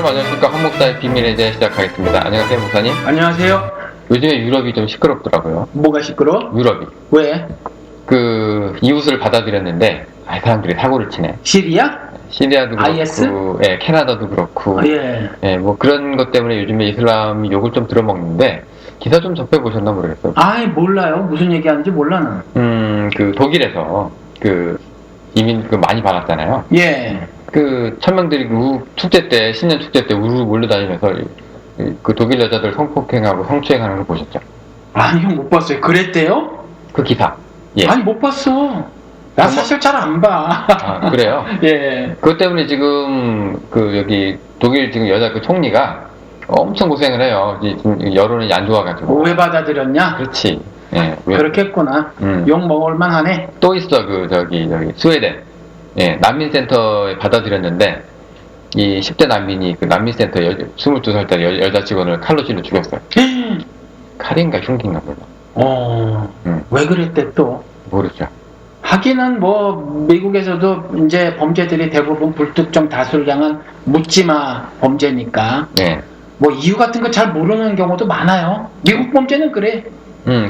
여러분 안녕하십니까. 황 목사의 비밀에 대해 시작하겠습니다. 안녕하세요 목사님. 안녕하세요. 요즘에 유럽이 좀 시끄럽더라고요. 뭐가 시끄러? 유럽이 왜? 그 이웃을 받아들였는데 사람들이 사고를 치네. 시리아? 시리아도 그렇고 IS? 예, 캐나다도 그렇고 예. 예, 뭐 그런 것 때문에 요즘에 이슬람이 욕을 좀 들어먹는데 기사 좀 접해보셨나 모르겠어요. 아이, 몰라요. 무슨 얘기하는지 몰라, 는. 그 독일에서 그 이민 그 많이 받았잖아요. 예. 그 천명들이 축제 때 신년 축제 때 우르르 몰려다니면서 그 독일 여자들 성폭행하고 성추행하는 걸 보셨죠? 아니요, 못 봤어요. 그랬대요? 그 기사. 예. 아니, 못 봤어. 나 사실 잘 안 봐. 아, 그래요? 예. 그것 때문에 지금 그 여기 독일 지금 여자 그 총리가 엄청 고생을 해요. 지금 여론이 안 좋아가지고. 왜 받아들였냐? 그렇지. 예. 왜? 그렇겠구나. 욕 먹을 만하네. 또 있어 그 저기 스웨덴. 예. 난민센터에 받아들였는데 이 10대 난민이 그 난민센터 22살짜리 여자 직원을 칼로 찔러 죽였어요. 칼인가 흉기인가 몰라. 왜 그랬대 또? 모르죠. 하기는 뭐 미국에서도 이제 범죄들이 대부분 불특정 다수를 향한 묻지마 범죄니까 네. 뭐 이유 같은 거 잘 모르는 경우도 많아요. 미국 범죄는 그래.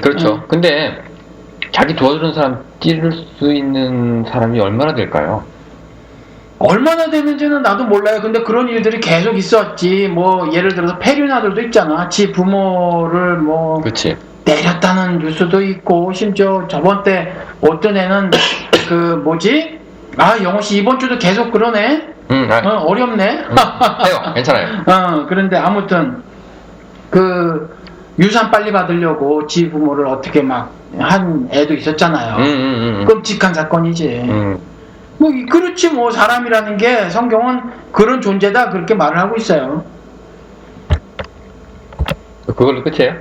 그렇죠. 근데 자기 도와주는 사람 찌를 수 있는 사람이 얼마나 될까요? 얼마나 되는지는 나도 몰라요. 근데 그런 일들이 계속 있었지. 뭐 예를 들어서 페류나들도 있잖아. 지 부모를 뭐 그렇지. 때렸다는 뉴스도 있고, 심지어 저번 때 어떤 애는 그 뭐지? 영호씨 이번 주도 계속 그러네. 어렵네. 해요. 괜찮아요. 그런데 아무튼 그 유산 빨리 받으려고 지 부모를 어떻게 막 한 애도 있었잖아요. 끔찍한 사건이지. 뭐 그렇지 뭐 사람이라는 게 성경은 그런 존재다 그렇게 말을 하고 있어요. 그걸로 끝이에요?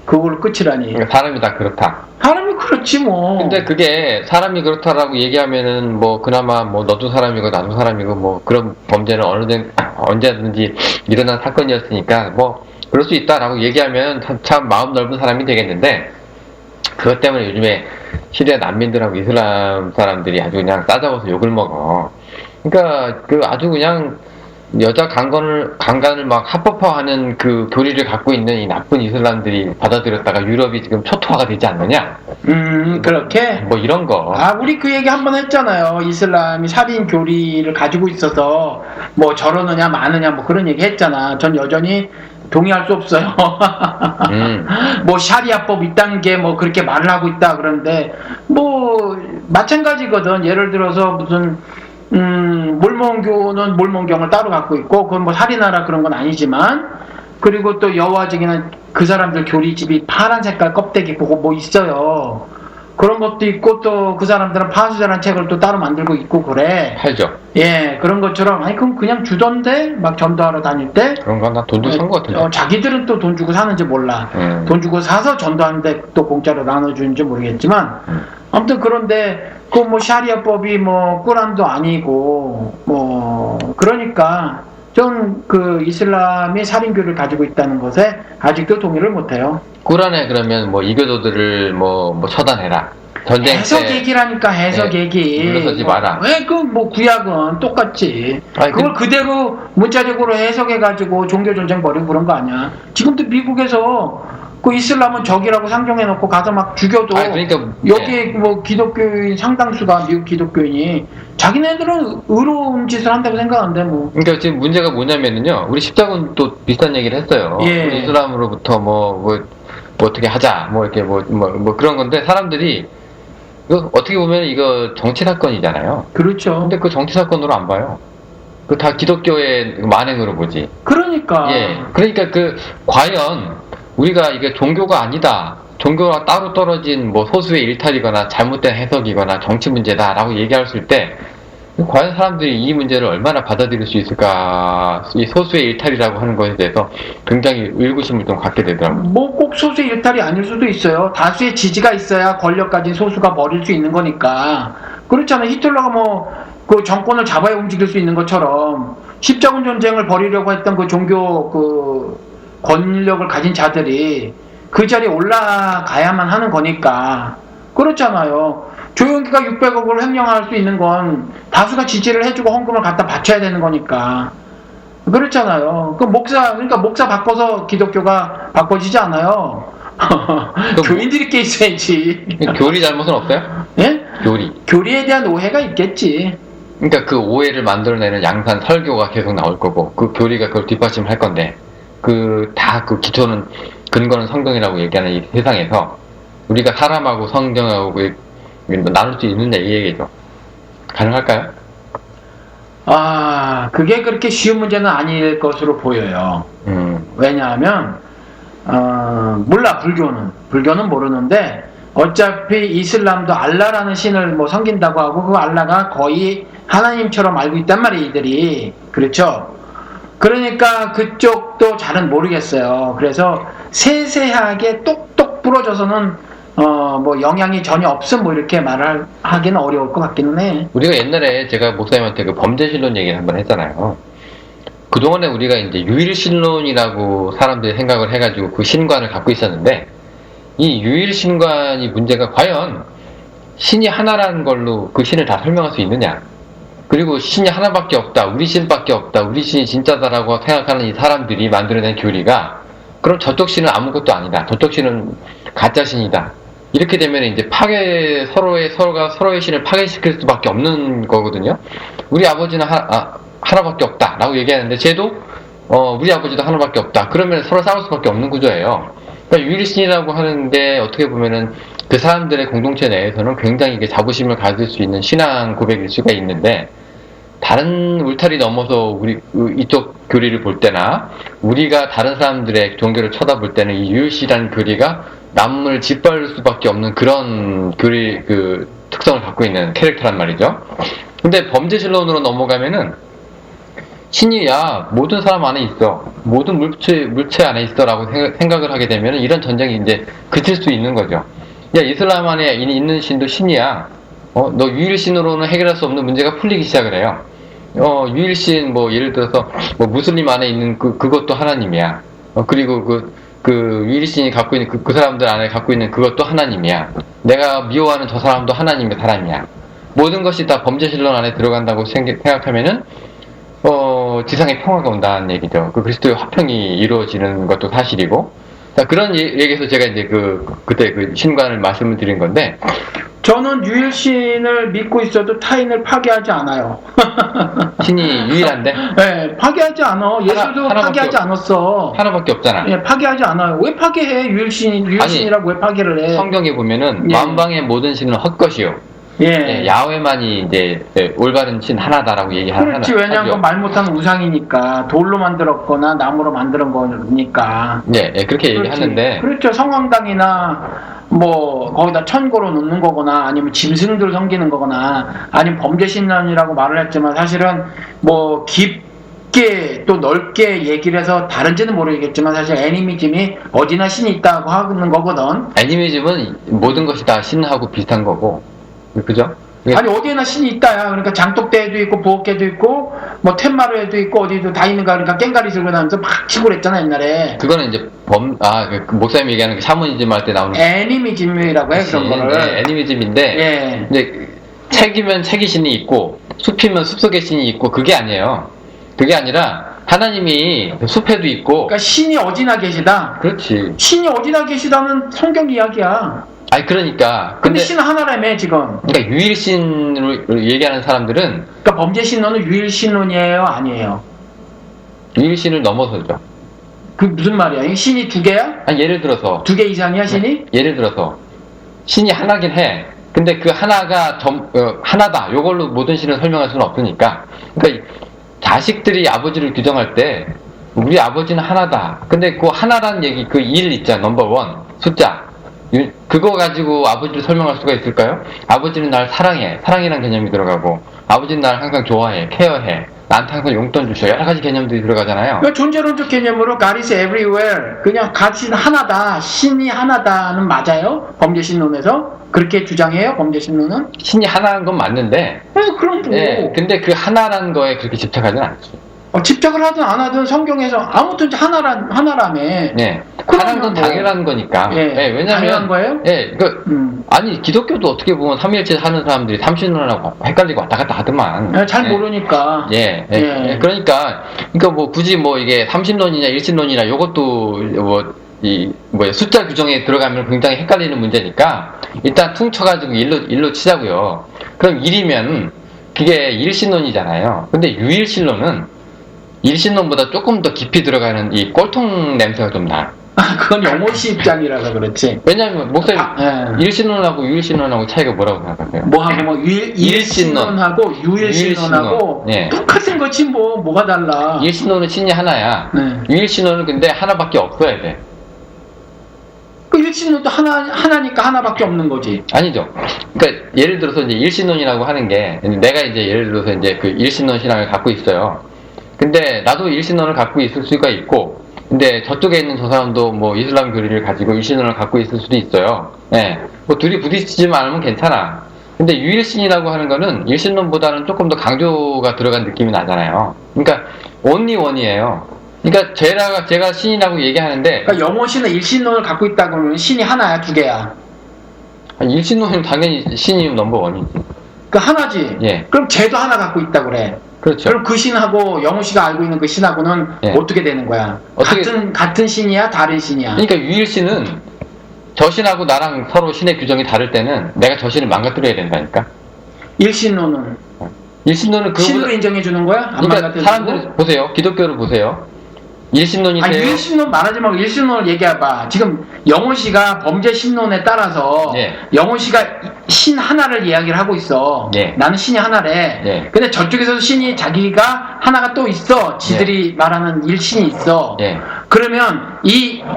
그걸로 끝이라니. 그러니까 사람이 다 그렇다. 사람이 그렇지 뭐. 근데 그게 사람이 그렇다라고 얘기하면은 뭐 그나마 뭐 너도 사람이고 나도 사람이고 뭐 그런 범죄는 언제든지 일어난 사건이었으니까 뭐 그럴 수 있다라고 얘기하면 참 마음 넓은 사람이 되겠는데 그것 때문에 요즘에 시리아 난민들하고 이슬람 사람들이 아주 그냥 싸잡아서 욕을 먹어. 그러니까 그 아주 그냥 여자 강간을 막 합법화하는 그 교리를 갖고 있는 이 나쁜 이슬람들이 받아들였다가 유럽이 지금 초토화가 되지 않느냐? 그렇게? 뭐 이런 거. 우리 그 얘기 한번 했잖아요. 이슬람이 살인 교리를 가지고 있어서 뭐 저러느냐 마느냐 뭐 그런 얘기 했잖아. 전 여전히 동의할 수 없어요. 뭐 샤리아법 이딴 게 뭐 그렇게 말을 하고 있다 그러는데 뭐 마찬가지거든. 예를 들어서 무슨 몰몬교는 몰몬경을 따로 갖고 있고 그건 뭐 살인하라 그런 건 아니지만 그리고 또 여호와 증인은 그 사람들 교리집이 파란 색깔 껍데기 보고 뭐 있어요. 그런 것도 있고 또 그 사람들은 파수자라는 책을 또 따로 만들고 있고 그래. 팔죠. 예, 그런 것처럼 그럼 그냥 주던데 막 전도하러 다닐 때 그런 거 나 돈 주고 산 거 같은데. 자기들은 또 돈 주고 사는지 몰라. 돈 주고 사서 전도하는데 또 공짜로 나눠주는지 모르겠지만 아무튼 그런데 그 뭐 샤리아법이 뭐 꾸란도 아니고 뭐 그러니까 전 그 이슬람이 살인교를 가지고 있다는 것에 아직도 동의를 못해요. 꾸란에 그러면 뭐 이교도들을 뭐 처단해라. 전쟁 해석 때 얘기라니까 해석 얘기. 물러서지 마라. 왜 그 뭐 구약은 똑같지. 그걸 그대로 문자적으로 해석해가지고 종교 전쟁 벌이고 그런 거 아니야. 지금도 미국에서 그 이슬람은 적이라고 상정해놓고 가서 막 죽여도 그러니까, 여기 뭐 기독교인 상당수가 미국 기독교인이 자기네들은 의로운 짓을 한다고 생각하는데 뭐. 그러니까 지금 문제가 뭐냐면은요. 우리 십자군 또 비슷한 얘기를 했어요. 예. 우리 이슬람으로부터 뭐 어떻게 하자 뭐 이렇게 뭐 그런 건데 사람들이 이거 어떻게 보면 이거 정치 사건이잖아요. 그렇죠. 근데 그 정치 사건으로 안 봐요. 그 다 기독교의 만행으로 보지. 그러니까. 예. 그러니까 과연 우리가 이게 종교가 아니다. 종교와 따로 떨어진 뭐 소수의 일탈이거나 잘못된 해석이거나 정치 문제다라고 얘기했을 때 과연 사람들이 이 문제를 얼마나 받아들일 수 있을까? 이 소수의 일탈이라고 하는 것에 대해서 굉장히 의구심을 좀 갖게 되더라고요. 뭐 꼭 소수의 일탈이 아닐 수도 있어요. 다수의 지지가 있어야 권력 가진 소수가 버릴 수 있는 거니까. 그렇잖아요. 히틀러가 뭐 그 정권을 잡아야 움직일 수 있는 것처럼 십자군 전쟁을 벌이려고 했던 그 종교 그 권력을 가진 자들이 그 자리에 올라가야만 하는 거니까. 그렇잖아요. 조영기가 600억을 횡령할 수 있는 건 다수가 지지를 해주고 헌금을 갖다 바쳐야 되는 거니까. 그렇잖아요. 그러니까 목사 바꿔서 기독교가 바꿔지지 않아요. 교인들이 꽤 있어야지. 교리 잘못은 없어요? 예? 교리. 교리에 대한 오해가 있겠지. 그러니까 그 오해를 만들어내는 양산 설교가 계속 나올 거고, 그 교리가 그걸 뒷받침할 건데, 그 기초는, 근거는 성경이라고 얘기하는 이 세상에서, 우리가 사람하고 성경하고 나눌 수 있느냐 이 얘기죠. 가능할까요? 그게 그렇게 쉬운 문제는 아닐 것으로 보여요. 왜냐하면, 몰라, 불교는 모르는데, 어차피 이슬람도 알라라는 신을 뭐 섬긴다고 하고, 그 알라가 거의 하나님처럼 알고 있단 말이에요, 이들이. 그렇죠? 그러니까 그쪽도 잘은 모르겠어요. 그래서 세세하게 똑똑 부러져서는 뭐 영향이 전혀 없음 뭐 이렇게 말을 하기는 어려울 것 같기는 해. 우리가 옛날에 제가 목사님한테 그 범죄신론 얘기를 한번 했잖아요. 그동안에 우리가 이제 유일신론이라고 사람들이 생각을 해가지고 그 신관을 갖고 있었는데, 이 유일신관이 문제가 과연 신이 하나라는 걸로 그 신을 다 설명할 수 있느냐? 그리고 신이 하나밖에 없다, 우리 신밖에 없다, 우리 신이 진짜다라고 생각하는 이 사람들이 만들어낸 교리가, 그럼 저쪽 신은 아무것도 아니다, 저쪽 신은 가짜 신이다. 이렇게 되면 이제 서로가 서로의 신을 파괴시킬 수밖에 없는 거거든요. 우리 아버지는 하나밖에 없다 라고 얘기하는데, 쟤도 우리 아버지도 하나밖에 없다. 그러면 서로 싸울 수밖에 없는 구조예요. 그러니까 유일신이라고 하는데, 어떻게 보면은 그 사람들의 공동체 내에서는 굉장히 자부심을 가질 수 있는 신앙 고백일 수가 있는데, 다른 울타리 넘어서 이쪽 교리를 볼 때나 우리가 다른 사람들의 종교를 쳐다볼 때는 이 유일신이라는 교리가 남을 짓밟을 수밖에 없는 그런 교리 특성을 갖고 있는 캐릭터란 말이죠. 근데 범죄신론으로 넘어가면은 신이 모든 사람 안에 있어, 모든 물체 안에 있어라고 생각을 하게 되면 이런 전쟁이 이제 그칠 수 있는 거죠. 이슬람 안에 있는 신도 신이야. 너 유일신으로는 해결할 수 없는 문제가 풀리기 시작을 해요. 유일신, 예를 들어서 무슬림 안에 있는 그것도 하나님이야. 그리고 그 유일신이 갖고 있는 그 사람들 안에 갖고 있는 그것도 하나님이야. 내가 미워하는 저 사람도 하나님의 사람이야. 모든 것이 다 범죄신론 안에 들어간다고 생각하면은 지상에 평화가 온다는 얘기죠. 그 그리스도의 화평이 이루어지는 것도 사실이고. 자, 그런 얘기에서 제가 이제 그때 그 신관을 말씀을 드린 건데, 저는 유일신을 믿고 있어도 타인을 파괴하지 않아요. 신이 유일한데? 네, 파괴하지 않아. 예수도 파괴하지 않았어. 하나밖에 없잖아. 네, 파괴하지 않아요. 왜 파괴해? 유일신이라고 왜 파괴를 해? 성경에 보면은 만방의 모든 신은 헛것이요. 야훼만이 이제 올바른 신 하나다라고 얘기하는. 그렇지. 왜냐하면 말 못하는 우상이니까, 돌로 만들었거나 나무로 만드는 거니까. 그렇게 얘기하는데. 그렇죠. 성황당이나 거기다 천고로 놓는 거거나, 아니면 짐승들 섬기는 거거나, 아니면 범죄신론이라고 말을 했지만, 사실은 깊게 또 넓게 얘기를 해서 다른지는 모르겠지만, 사실 애니미즘이 어디나 신이 있다고 하는 거거든. 애니미즘은 모든 것이 다 신하고 비슷한 거고, 그죠? 아니, 어디에나 신이 있다야. 그러니까 장독대에도 있고, 부엌에도 있고, 텐마루에도 있고, 어디도 다 있는가. 그러니까 깽가리 들고 다니면서 막 치고 그랬잖아, 옛날에. 그거는 이제 그 목사님이 얘기하는 그 샤머니즘 할 때 나오는. 애니미즘이라고 해, 그런 거를. 애니미즘인데, 이제 책이면 책의 신이 있고, 숲이면 숲속의 신이 있고, 그게 아니에요. 그게 아니라, 하나님이 숲에도 있고. 그러니까 신이 어디나 계시다. 그렇지. 신이 어디나 계시다는 성경 이야기야. 그러니까. 근데 신은 하나라며, 지금. 그러니까 유일신으로 얘기하는 사람들은. 그러니까 범죄신론은 유일신론이에요, 아니에요? 유일신을 넘어서죠. 그 무슨 말이야? 이 신이 두 개야? 예를 들어서. 두 개 이상이야, 신이? 예를 들어서. 신이 하나긴 해. 근데 그 하나가 하나다. 요걸로 모든 신을 설명할 수는 없으니까. 그러니까 자식들이 아버지를 규정할 때, 우리 아버지는 하나다. 근데 그 하나라는 얘기, 그 1 있잖아, 넘버 1. 숫자. 그거 가지고 아버지를 설명할 수가 있을까요? 아버지는 날 사랑해. 사랑이란 개념이 들어가고, 아버지는 날 항상 좋아해. 케어해. 나한테 항상 용돈 주셔. 여러 가지 개념들이 들어가잖아요. 그 존재론적 개념으로 God is everywhere. 그냥 God은 하나다. 신이 하나다는 맞아요? 범죄신론에서? 그렇게 주장해요? 범죄신론은? 신이 하나인 건 맞는데. 그럼 뭐. 근데 그 하나라는 거에 그렇게 집착하지는 않지. 집착을 하든 안 하든 성경에서 아무튼 하나라며. 네. 그러면 하나는 건 뭐- 당연한 거니까. 예. 왜냐면 당연한 거예요? 아니 기독교도 어떻게 보면 삼위일체 하는 사람들이 삼신론하고 헷갈리고 왔다 갔다 하더만. 잘 모르니까. 그러니까 뭐 굳이 뭐 이게 삼신론이냐 일신론이냐 요것도 숫자 규정에 들어가면 굉장히 헷갈리는 문제니까 일단 퉁쳐가지고 일로 치자고요. 그럼 1이면 그게 일신론이잖아요. 근데 유일신론은 일신론보다 조금 더 깊이 들어가는 이 꼴통 냄새가 좀 나. 그건 영호씨 입장이라서 그렇지. 왜냐면 목사님 예. 일신론하고 유일신론하고 차이가 뭐라고 생각하세요? 뭐하고 일신론하고 유일신론하고 예. 똑같은 거지 뭐가 달라. 일신론은 신이 하나야. 네. 유일신론은 근데 하나밖에 없어야 돼. 그 일신론도 하나니까 하나밖에 없는 거지. 아니죠. 그러니까 예를 들어서 이제 일신론이라고 하는 게 내가 이제 예를 들어서 이제 그 일신론 신앙을 갖고 있어요. 근데 나도 일신론을 갖고 있을 수가 있고, 근데 저쪽에 있는 저 사람도 뭐 이슬람 교리를 가지고 일신론을 갖고 있을 수도 있어요. 예. 뭐 둘이 부딪히지만 않으면 괜찮아. 근데 유일신이라고 하는 거는 일신론보다는 조금 더 강조가 들어간 느낌이 나잖아요. 그러니까 only one이에요. 그러니까 제가 신이라고 얘기하는데, 그러니까 영호씨는 일신론을 갖고 있다 그러면 신이 하나야, 두 개야. 일신론은 당연히 신이 넘버 원이지. 그 하나지. 예. 그럼 쟤도 하나 갖고 있다 그래. 그렇죠. 그럼 그 신하고 영호씨가 알고 있는 그 신하고는 예. 어떻게 되는 거야? 어떻게- 같은 신이야, 다른 신이야? 그러니까 유일신은 저 신하고 나랑 서로 신의 규정이 다를 때는 내가 저 신을 망가뜨려야 된다니까. 일신론은 일신론은 신으로 그거보다, 인정해 주는 거야? 안 그러니까 망가뜨리고? 사람들 보세요. 기독교를 보세요. 일신론이 아니, 돼요. 일신론 말하지 말고 일신론을 얘기해봐. 지금 영호씨가 범죄 신론에 따라서 예. 영호씨가 신 하나를 이야기를 하고 있어. 예. 나는 신이 하나래. 예. 근데 저쪽에서도 신이 자기가 하나가 또 있어. 지들이 말하는 일신이 있어. 예. 그러면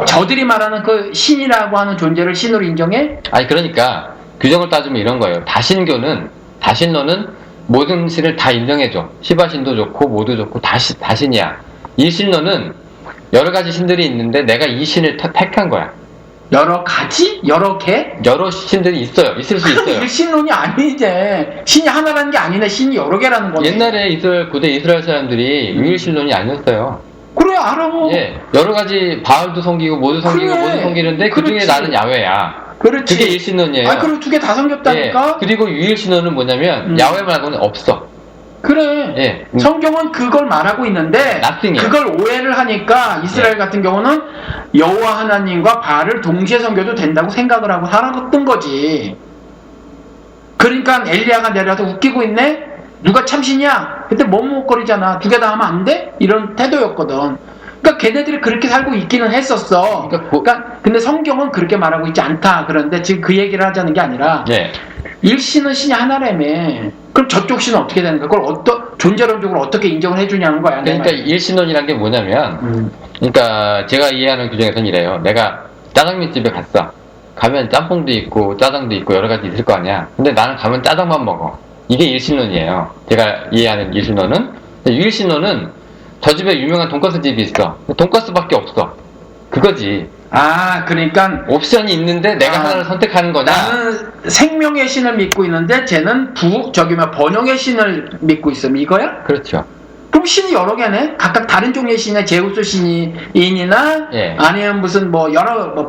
저들이 말하는 그 신이라고 하는 존재를 신으로 인정해? 아니 그러니까 규정을 따지면 이런 거예요. 다신론은 모든 신을 다 인정해줘. 시바신도 좋고 모두 좋고 다신이야. 일신론은 여러 가지 신들이 있는데 내가 이 신을 택한 거야. 여러 가지? 여러 개? 여러 신들이 있어요. 있을 수 있어요. 일신론이 아니지. 신이 하나라는 게 아니네. 신이 여러 개라는 거네. 옛날에 고대 이스라엘 사람들이 유일신론이 아니었어요. 그래, 알아. 예, 여러 가지 바알도 섬기고 모두 섬기고 그래. 모두 섬기는데 그 중에 그렇지. 나는 야훼야. 그렇지. 그게 일신론이에요. 아, 그리고 두 개 다 섬겼다니까? 예, 그리고 유일신론은 뭐냐면 야훼 말고는 없어. 그래. 예. 성경은 그걸 말하고 있는데 Nothing이에요. 그걸 오해를 하니까 이스라엘 예. 같은 경우는 여호와 하나님과 바알을 동시에 섬겨도 된다고 생각을 하고 살았던 거지. 그러니까 엘리야가 내려와서 웃기고 있네? 누가 참신이야? 그때 머뭇거리잖아. 두 개 다 하면 안 돼? 이런 태도였거든. 그러니까 걔네들이 그렇게 살고 있기는 했었어. 그러니까 근데 성경은 그렇게 말하고 있지 않다. 그런데 지금 그 얘기를 하자는 게 아니라 예. 일신은 신이 하나라며. 그럼 저쪽 신은 어떻게 되는 거야? 그걸 존재론적으로 어떻게 인정을 해주냐는 거야. 내 그러니까 말은. 일신론이란 게 뭐냐면, 그러니까 제가 이해하는 규정에서는 이래요. 내가 짜장면 집에 갔어. 가면 짬뽕도 있고 짜장도 있고 여러 가지 있을 거 아니야. 근데 나는 가면 짜장만 먹어. 이게 일신론이에요. 제가 이해하는 일신론은. 유일신론은 저 집에 유명한 돈가스 집이 있어. 돈가스밖에 없어. 그거지. 아, 그러니까 옵션이 있는데 내가 하나를 선택하는 거냐? 나는 생명의 신을 믿고 있는데 쟤는 번영의 신을 믿고 있어. 이거야? 그렇죠. 그럼 신이 여러 개네? 각각 다른 종류의 신이나 제우스 신이나 예. 아니면 무슨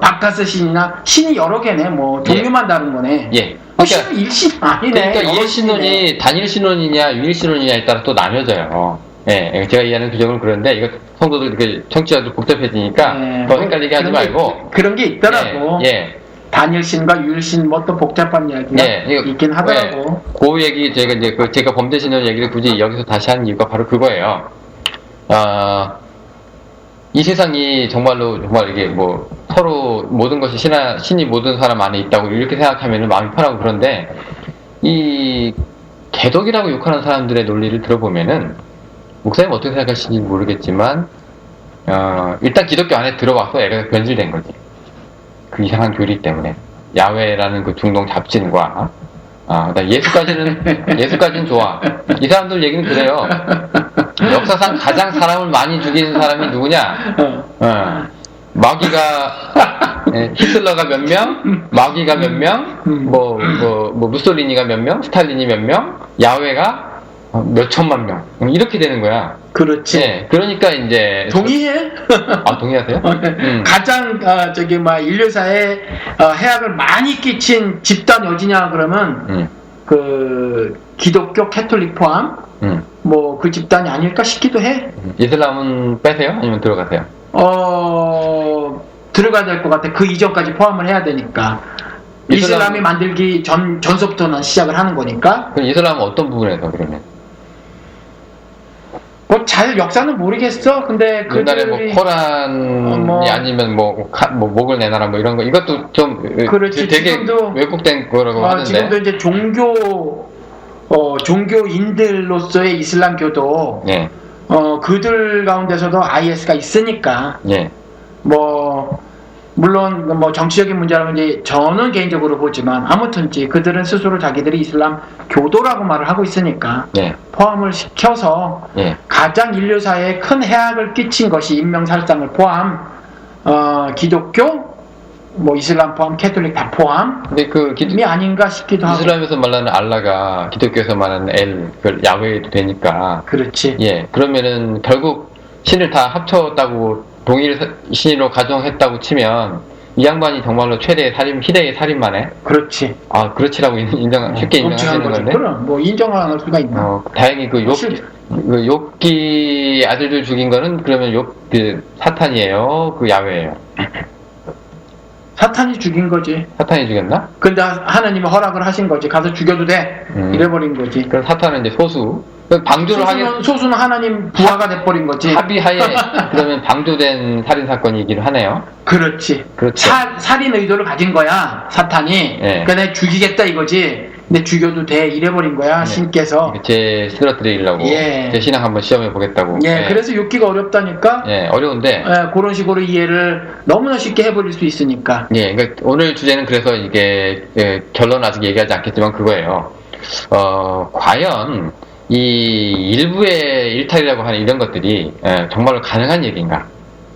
바카스 신이나 신이 여러 개네. 종류만 다른 거네. 예. 신은 일신 아니네. 그러니까 여러 신이네. 일신론이 단일신론이냐 유일신론이냐에 따라 또 나뉘어져요. 예, 제가 이해하는 규정은 그런데 이거 성도들 이렇게 청취자들 복잡해지니까 네, 더 헷갈리게 하지 말고. 그런 게 있더라고. 예. 단일신과 유일신 또 복잡한 이야기가 있긴 하더라고. 그 얘기 제가 범죄신론 얘기를 굳이 여기서 다시 하는 이유가 바로 그거예요. 이 세상이 정말 이게 서로 모든 것이 신이 모든 사람 안에 있다고 이렇게 생각하면 마음이 편하고, 그런데 이 개독이라고 욕하는 사람들의 논리를 들어보면은 목사님 어떻게 생각하시는지 모르겠지만 일단 기독교 안에 들어와서 애가 변질된 거지. 그 이상한 교리 때문에 야훼라는 그 중동 잡신과 예수까지는 좋아. 이 사람들 얘기는 그래요. 역사상 가장 사람을 많이 죽이는 사람이 누구냐? 마귀가 히틀러가 몇 명, 마귀가 몇 명, 무솔리니가 몇 명, 스탈린이 몇 명, 야훼가 몇 천만 명, 이렇게 되는 거야. 그렇지. 예, 그러니까 이제 동의해? 동의하세요? 가장 인류사에 해악을 많이 끼친 집단 어디냐 그러면 그 기독교 캐톨릭 포함 뭐 그 집단이 아닐까 싶기도 해. 이슬람은 빼세요? 아니면 들어가세요? 들어가야 될 것 같아. 그 이전까지 포함을 해야 되니까. 이슬람이 만들기 전서부터는 시작을 하는 거니까. 그럼 이슬람은 어떤 부분에서 그러면? 뭐 잘 역사는 모르겠어. 근데 옛날에 그들이 뭐 코란이 아니면 뭐 목을 내놔라 뭐 이런 거 이것도 좀 그렇지, 되게 지금도, 왜곡된 거라고 하는데. 지금도 이제 종교인들로서의 이슬람교도 예. 그들 가운데서도 IS가 있으니까. 예. 뭐 물론 뭐 정치적인 문제라면 이제 저는 개인적으로 보지만 아무튼지 그들은 스스로 자기들이 이슬람 교도라고 말을 하고 있으니까 예. 포함을 시켜서 예. 가장 인류사에 큰 해악을 끼친 것이 인명살상을 포함 기독교 뭐 이슬람 포함 캐톨릭 다 포함 근데 그 이 아닌가 싶기도 하고. 이슬람에서 말하는 알라가 기독교에서 말하는 그 야훼도 되니까. 그렇지. 예. 그러면은 결국 신을 다 합쳤다고 동일 신으로 가정했다고 치면 이 양반이 정말로 최대의 희대의 살인마네. 그렇지. 그렇지라고 쉽게 인정하시는 건데. 그럼 뭐 인정할 수가 있나. 다행히 그 욥기 아들들 죽인 거는 그러면 그 사탄이에요, 그 야훼예요. 사탄이 죽인 거지. 사탄이 죽였나? 근데 하나님이 허락을 하신 거지. 가서 죽여도 돼. 이래버린 거지. 그럼 사탄은 이제 소수. 방조를 소수는 하나님 부하가 돼버린 거지. 합의하에 그러면 방조된 살인 사건이기도 하네요. 그렇지. 그렇죠. 살인 의도를 가진 거야 사탄이. 네. 그러니까 내가 죽이겠다 이거지. 근데 죽여도 돼 이래버린 거야. 네. 신께서. 제 쓰러뜨리려고. 예. 제 신앙 한번 시험해 보겠다고. 예. 그래서 욥기가 어렵다니까. 예. 어려운데. 예. 그런 식으로 이해를 너무나 쉽게 해버릴 수 있으니까. 예. 그러니까 오늘 주제는 그래서 이게 결론 아직 얘기하지 않겠지만 그거예요. 과연 이 일부의 일탈이라고 하는 이런 것들이 정말로 가능한 얘기인가?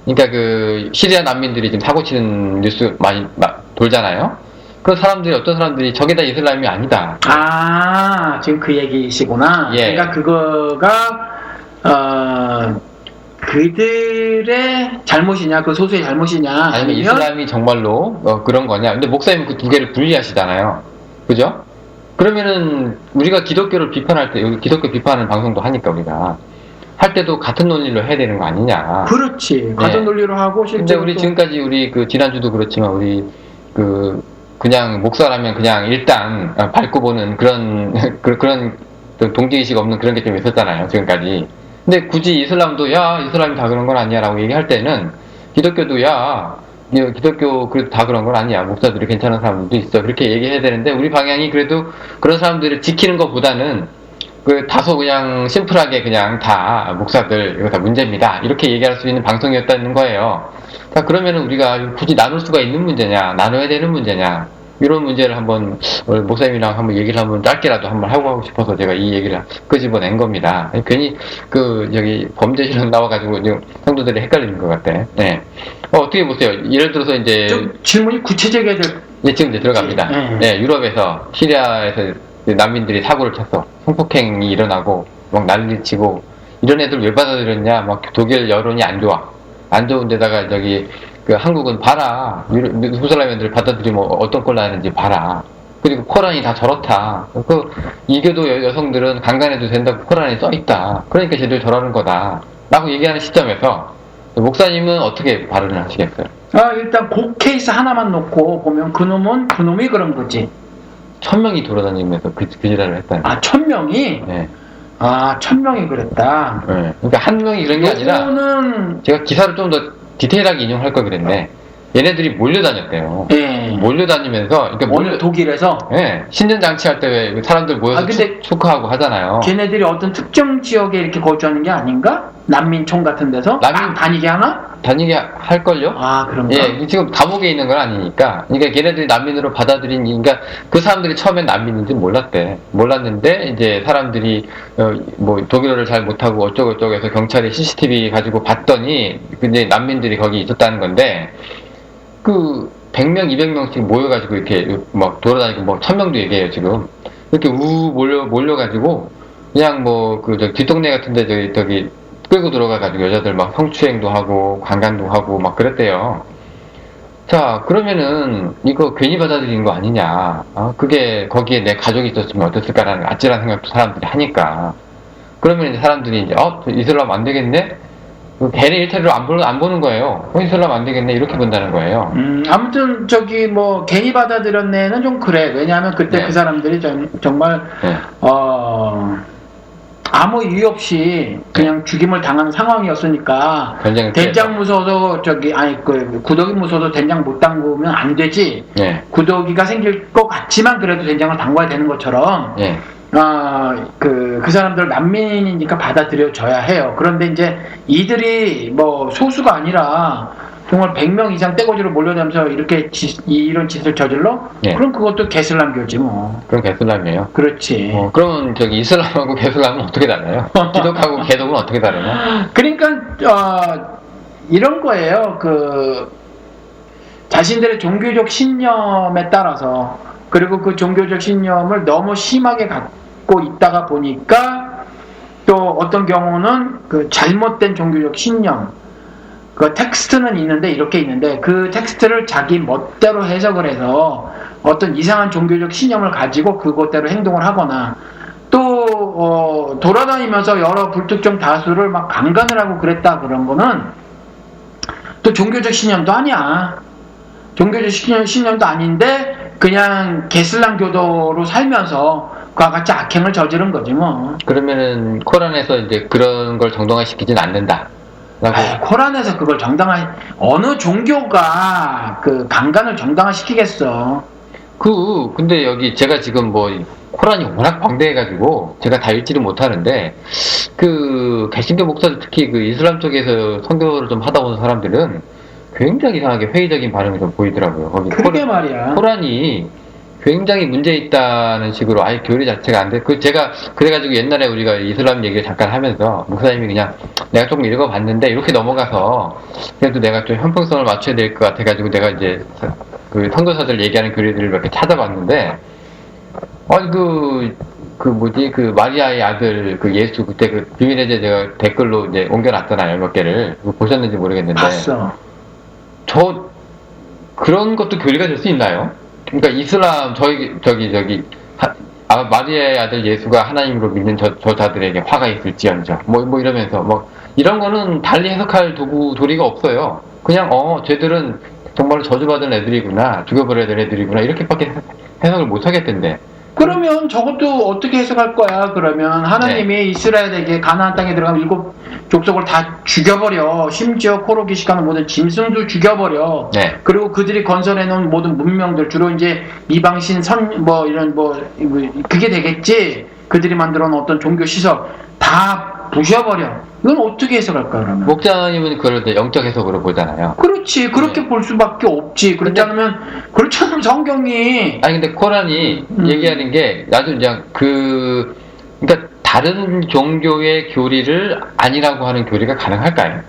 그러니까 그 시리아 난민들이 지금 사고치는 뉴스 많이 돌잖아요. 그 사람들이 어떤 사람들이 저게 다 이슬람이 아니다. 지금 그 얘기시구나. 예. 그러니까 그거가 그들의 잘못이냐, 그 소수의 잘못이냐, 아니면 이슬람이 정말로 그런 거냐. 근데 목사님은 그 두 개를 분리하시잖아요. 그죠? 그러면은 우리가 기독교를 비판할 때, 기독교 비판하는 방송도 하니까 우리가 할 때도 같은 논리로 해야 되는 거 아니냐. 그렇지. 같은 논리로 하고 실제. 근데 우리 지금까지 우리 그 지난주도 그렇지만 우리 그냥 목사라면 그냥 일단 밟고 보는 그런 동기의식 없는 그런 게 좀 있었잖아요. 지금까지. 근데 굳이 이슬람도 이슬람이 다 그런 건 아니야라고 얘기할 때는 기독교도 기독교 그래도 다 그런 건 아니야. 목사들이 괜찮은 사람들도 있어. 그렇게 얘기해야 되는데 우리 방향이 그래도 그런 사람들을 지키는 것보다는 그 다소 그냥 심플하게 그냥 다 목사들 이거 다 문제입니다. 이렇게 얘기할 수 있는 방송이었다는 거예요. 그러면은 우리가 굳이 나눌 수가 있는 문제냐, 나눠야 되는 문제냐 이런 문제를 한번 목사님이랑 한번 얘기를 한번 짧게라도 한번 하고 싶어서 제가 이 얘기를 끄집어낸 겁니다. 괜히 여기 범죄실은 나와가지고 성도들이 헷갈리는 것 같아. 네. 어떻게 보세요? 예를 들어서 이제 좀 질문이 구체적이어야 될. 예, 지금 이제 들어갑니다. 네, 유럽에서 시리아에서 난민들이 사고를 쳤어. 성폭행이 일어나고 막 난리치고 이런 애들 왜 받아들였냐? 막 독일 여론이 안 좋아. 안 좋은 데다가 한국은 봐라. 무슬람애들 받아들이면 어떤 꼴 나는지 봐라. 그리고 코란이 다 저렇다. 이교도 여성들은 강간해도 된다고 코란에 써있다. 그러니까 쟤들 저러는 거다. 라고 얘기하는 시점에서 목사님은 어떻게 발언을 하시겠어요? 일단 그 케이스 하나만 놓고 보면 그놈이 그런 거지. 1000명이 돌아다니면서 그 지랄을 했다는 거예요. 1000명이? 네. 1000명이 그랬다. 네. 그러니까 한 명이 그런 게 아니라 제가 기사를 좀 더 디테일하게 인용할 걸 그랬네. 얘네들이 몰려다녔대요. 예. 몰려다니면서 그러니까 독일에서 예. 신년장치 할 때 왜 사람들 모여서 축하하고 하잖아요. 걔네들이 어떤 특정 지역에 이렇게 거주하는 게 아닌가? 난민촌 같은 데서 다니게 하나? 다니게 할걸요? 그런가? 예, 지금 감옥에 있는 건 아니니까. 그러니까 걔네들이 난민으로 그러니까 그 사람들이 처음엔 난민인지 몰랐는데 이제 사람들이 독일어를 잘 못하고 어쩌고 해서 경찰이 CCTV 가지고 봤더니 근데 난민들이 거기 있었다는 건데 100명, 200명씩 모여가지고 이렇게 막 돌아다니고 1000명도 얘기해요 지금. 이렇게 몰려가지고 그냥 뒷동네 같은데 저기 끌고 들어가가지고 여자들 막 성추행도 하고 강간도 하고 막 그랬대요. 자, 그러면은 이거 괜히 받아들인 거 아니냐. 그게 거기에 내 가족이 있었으면 어땠을까라는 아찔한 생각도 사람들이 하니까. 그러면 이제 사람들이 이제 이슬람 안 되겠네? 걔네 일태를 안 보는 거예요. 이슬람 안 되겠네 이렇게 본다는 거예요. 아무튼 저기 뭐 괜히 받아들였네는 좀 그래. 왜냐하면 그때 네. 그 사람들이 정말 네. 아무 이유 없이 그냥 죽임을 당하는 상황이었으니까 전쟁을 된장 무서워도 구더기 무서워도 된장 못 담그면 안 되지. 네. 구더기가 생길 것 같지만 그래도 된장을 담가야 되는 것처럼 네. 그 사람들 난민이니까 받아들여져야 해요. 그런데 이제 이들이 뭐 소수가 아니라 정말 100명 이상 떼거지로 몰려다니면서 이런 짓을 저질러? 네. 그럼 그것도 개슬람교지 뭐. 그럼 개슬람이에요. 그렇지. 그러면 저기 이슬람하고 개슬람은 어떻게 달라요? 기독하고 개독은 어떻게 다르냐? 그러니까 이런 거예요. 자신들의 종교적 신념에 따라서 그리고 그 종교적 신념을 너무 심하게 갖고 있다가 보니까 또 어떤 경우는 그 잘못된 종교적 신념 그 텍스트는 이렇게 있는데 그 텍스트를 자기 멋대로 해석을 해서 어떤 이상한 종교적 신념을 가지고 그것대로 행동을 하거나 또 돌아다니면서 여러 불특정 다수를 막 강간을 하고 그랬다 그런 거는 또 종교적 신념도 아니야. 종교적 신념도 아닌데 그냥 게슬람 교도로 살면서 그와 같이 악행을 저지른 거지 뭐. 그러면은 코란에서 이제 그런 걸 정당화시키진 않는다. 코란에서 그걸 어느 종교가 그 강간을 정당화시키겠어. 근데 여기 제가 지금 뭐 코란이 워낙 방대해가지고 제가 다 읽지를 못하는데 개신교 목사들 특히 그 이슬람 쪽에서 선교를 좀 하다 오는 사람들은 굉장히 이상하게 회의적인 반응이 좀 보이더라고요. 거기 그러게 말이야. 코란이 굉장히 문제 있다는 식으로 아예 교리 자체가 안 돼. 그래가지고 옛날에 우리가 이슬람 얘기를 잠깐 하면서 목사님이 그냥 내가 조금 읽어봤는데 이렇게 넘어가서 그래도 내가 좀 형평성을 맞춰야 될 것 같아가지고 내가 이제 그 선교사들 얘기하는 교리들을 몇 개 찾아봤는데 마리아의 아들 예수 그때 비밀의 제가 댓글로 이제 옮겨놨잖아요 몇 개를. 보셨는지 모르겠는데. 봤어. 그런 것도 교리가 될 수 있나요? 그러니까 이슬람 마리아의 아들 예수가 하나님으로 믿는 저자들에게 화가 있을지언정 뭐 이러면서 이런 거는 달리 해석할 도리가 없어요. 그냥 쟤들은 정말로 저주받은 애들이구나, 죽여버려야 될 애들이구나 이렇게밖에 해석을 못 하겠던데. 그러면 저것도 어떻게 해석할 거야? 그러면 하나님이 이스라엘에게 가나안 땅에 들어가면 7 족속을 다 죽여버려. 심지어 코로기 시간은 모든 짐승도 죽여버려. 네. 그리고 그들이 건설해놓은 모든 문명들 주로 이제 이방신 그게 되겠지. 그들이 만들어놓은 어떤 종교 시설 다 부셔버려. 이건 어떻게 해석할까 그러면? 목사님은 그럴 때 영적 해석으로 보잖아요. 그렇지. 그렇게 볼 수밖에 없지. 그렇지 않으면 성경이 근데 코란이 얘기하는 게 아주 그냥 그러니까 다른 종교의 교리를 아니라고 하는 교리가 가능할까요?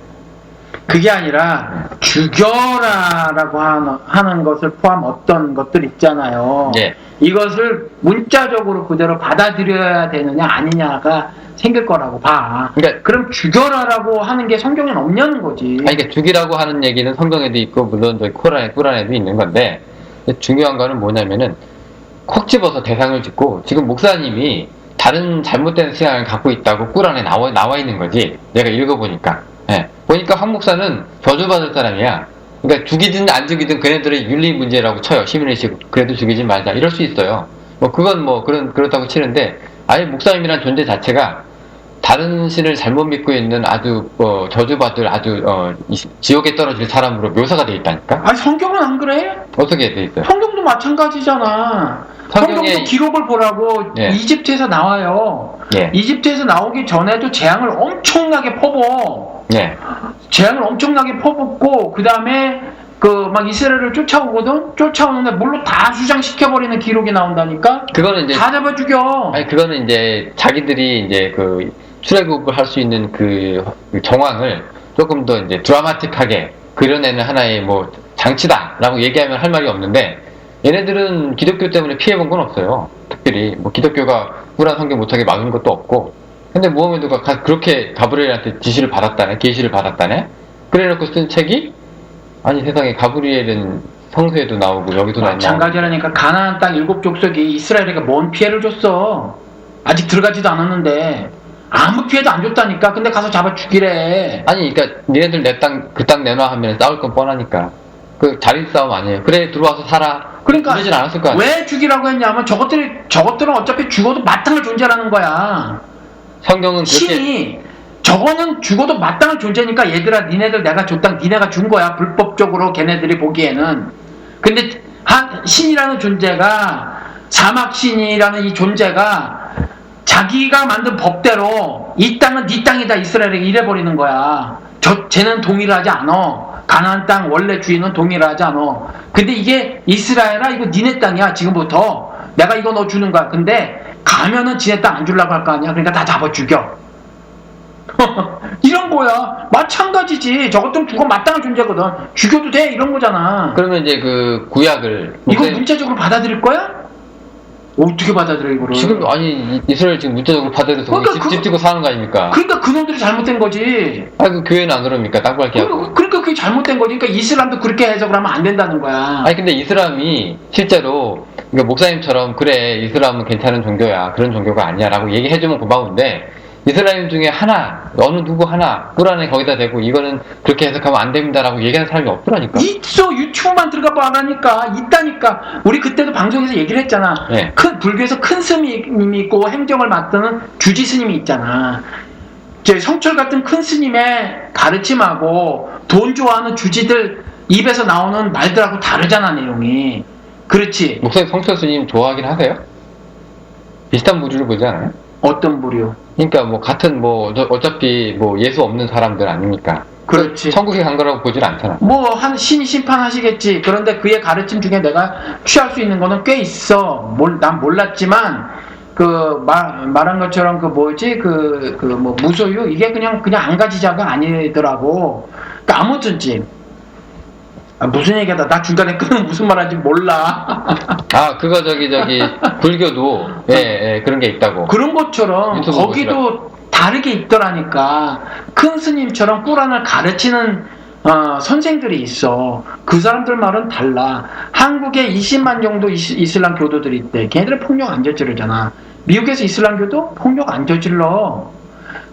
그게 아니라 죽여라라고 하는 것을 포함 어떤 것들 있잖아요. 예. 이것을 문자적으로 그대로 받아들여야 되느냐 아니냐가 생길 거라고 봐. 그러니까 그럼 죽여라라고 하는 게 성경에는 없냐는 거지. 그러니까 죽이라고 하는 얘기는 성경에도 있고 물론 저희 코란에도 있는 건데 중요한 거는 뭐냐면은 콕 집어서 대상을 짓고 지금 목사님이 다른 잘못된 신앙을 갖고 있다고 꾸란에 나와 있는 거지. 내가 읽어보니까. 예. 보니까 황 목사는 저주받을 사람이야. 그러니까 죽이든 안 죽이든 그네들의 윤리 문제라고 쳐요. 시민의식 그래도 죽이지 말자 이럴 수 있어요. 그건 그렇다고 치는데 아예 목사님이란 존재 자체가 다른 신을 잘못 믿고 있는 아주 저주받을 아주 지옥에 떨어질 사람으로 묘사가 돼 있다니까. 성경은 안 그래? 어떻게 돼 있어요? 성경도 마찬가지잖아. 성경도 기록을 보라고. 예. 이집트에서 나와요. 예. 이집트에서 나오기 전에도 재앙을 엄청나게 퍼부어. 예. 재앙을 엄청나게 퍼붓고 그 다음에 막 이스라엘을 쫓아오거든. 쫓아오는데 물로 다 수장시켜버리는 기록이 나온다니까. 그거는 이제 다 잡아 죽여. 그거는 이제 자기들이 이제 출애굽을 할 수 있는 그 정황을 조금 더 이제 드라마틱하게 그려내는 하나의 장치다라고 얘기하면 할 말이 없는데 얘네들은 기독교 때문에 피해본 건 없어요. 특별히 기독교가 꾸란 성경 못하게 막은 것도 없고 근데 무하메드가 그렇게 가브리엘한테 지시를 받았다네, 계시를 받았다네. 그래놓고 쓴 책이 아니 세상에 가브리엘은 성서에도 나오고 여기도 나오고. 마찬가지라니까. 가나안 땅 7족속이 이스라엘에게 뭔 피해를 줬어? 아직 들어가지도 않았는데 아무 피해도 안 줬다니까. 근데 가서 잡아 죽이래. 아니 그러니까 니네들 내 땅 그 땅 내놔 하면 싸울 건 뻔하니까. 그 자리 싸움 아니에요. 그래 들어와서 살아. 그러니까 그러진 않았을 거 아니야. 왜 죽이라고 했냐면 저것들은 어차피 죽어도 마땅할 존재라는 거야. 성경은 그렇게 신이 저거는 죽어도 마땅한 존재니까 얘들아 니네들 내가 줬땅 니네가 준 거야. 불법적으로 걔네들이 보기에는. 근데 한 신이라는 존재가, 사막신이라는 이 존재가 자기가 만든 법대로 이 땅은 네 땅이다 이스라엘에게 이래버리는 거야. 쟤는 동의를 하지 않아. 가나안 땅 원래 주인은 동의를 하지 않아. 근데 이게 이스라엘아 이거 니네 땅이야. 지금부터 내가 이거 너 주는 거야. 근데 가면은 지네 땅 안 주려고 할 거 아니야. 그러니까 다 잡아 죽여. 이런 거야. 마찬가지지. 저것도 죽어 마땅한 존재거든. 죽여도 돼 이런 거잖아. 그러면 이제 그 구약을 이거 문자적으로 받아들일 거야? 어떻게 받아들여 이거를? 지금 아니 이스라엘 지금 문자적으로 받아들여서 그러니까 집 짓고 사는 거 아닙니까? 그러니까 그놈들이 잘못된 거지. 아 그 교회는 안 그럽니까? 땅밟기 하고. 그러니까 그게 잘못된 거지. 그러니까 이슬람도 그렇게 해석을 하면 안 된다는 거야. 아니 근데 이슬람이 실제로 그러니까 목사님처럼 그래 이슬람은 괜찮은 종교야 그런 종교가 아니야라고 얘기해주면 고마운데 이슬람 중에 하나 어느 누구 하나 꾸란에 거기다 대고 이거는 그렇게 해석하면 안 됩니다라고 얘기하는 사람이 없더라니까. 있어. 유튜브만 들어가 봐라니까. 있다니까. 우리 그때도 방송에서 얘기를 했잖아. 네. 큰 불교에서 큰 스님이 있고 행정을 맡는 주지 스님이 있잖아. 제 성철 같은 큰 스님의 가르침하고 돈 좋아하는 주지들 입에서 나오는 말들하고 다르잖아 내용이. 그렇지. 목사님 성철 스님 좋아하긴 하세요? 비슷한 부류를 보지 않아요? 어떤 부류? 그러니까 뭐 같은 뭐 어차피 뭐 예수 없는 사람들 아닙니까? 그렇지. 천국에 간 거라고 보질 않잖아. 뭐 한 신이 심판하시겠지. 그런데 그의 가르침 중에 내가 취할 수 있는 거는 꽤 있어. 난 몰랐지만 그 말한 것처럼 그 뭐지 그 뭐 무소유 이게 그냥 안 가지자가 아니더라고. 그러니까 아무튼지. 무슨 얘기하다 나 중간에 끊으면 무슨 말하는지 몰라. 아 그거 저기 불교도 예 그런 게 있다고. 그런 것처럼 유튜브 거기도 다르게 있더라니까. 큰 스님처럼 꾸란을 가르치는 선생들이 있어. 그 사람들 말은 달라. 한국에 20만 정도 이슬람 교도들이 있대. 걔네들은 폭력 안 저지르잖아. 미국에서 이슬람 교도 폭력 안 저질러.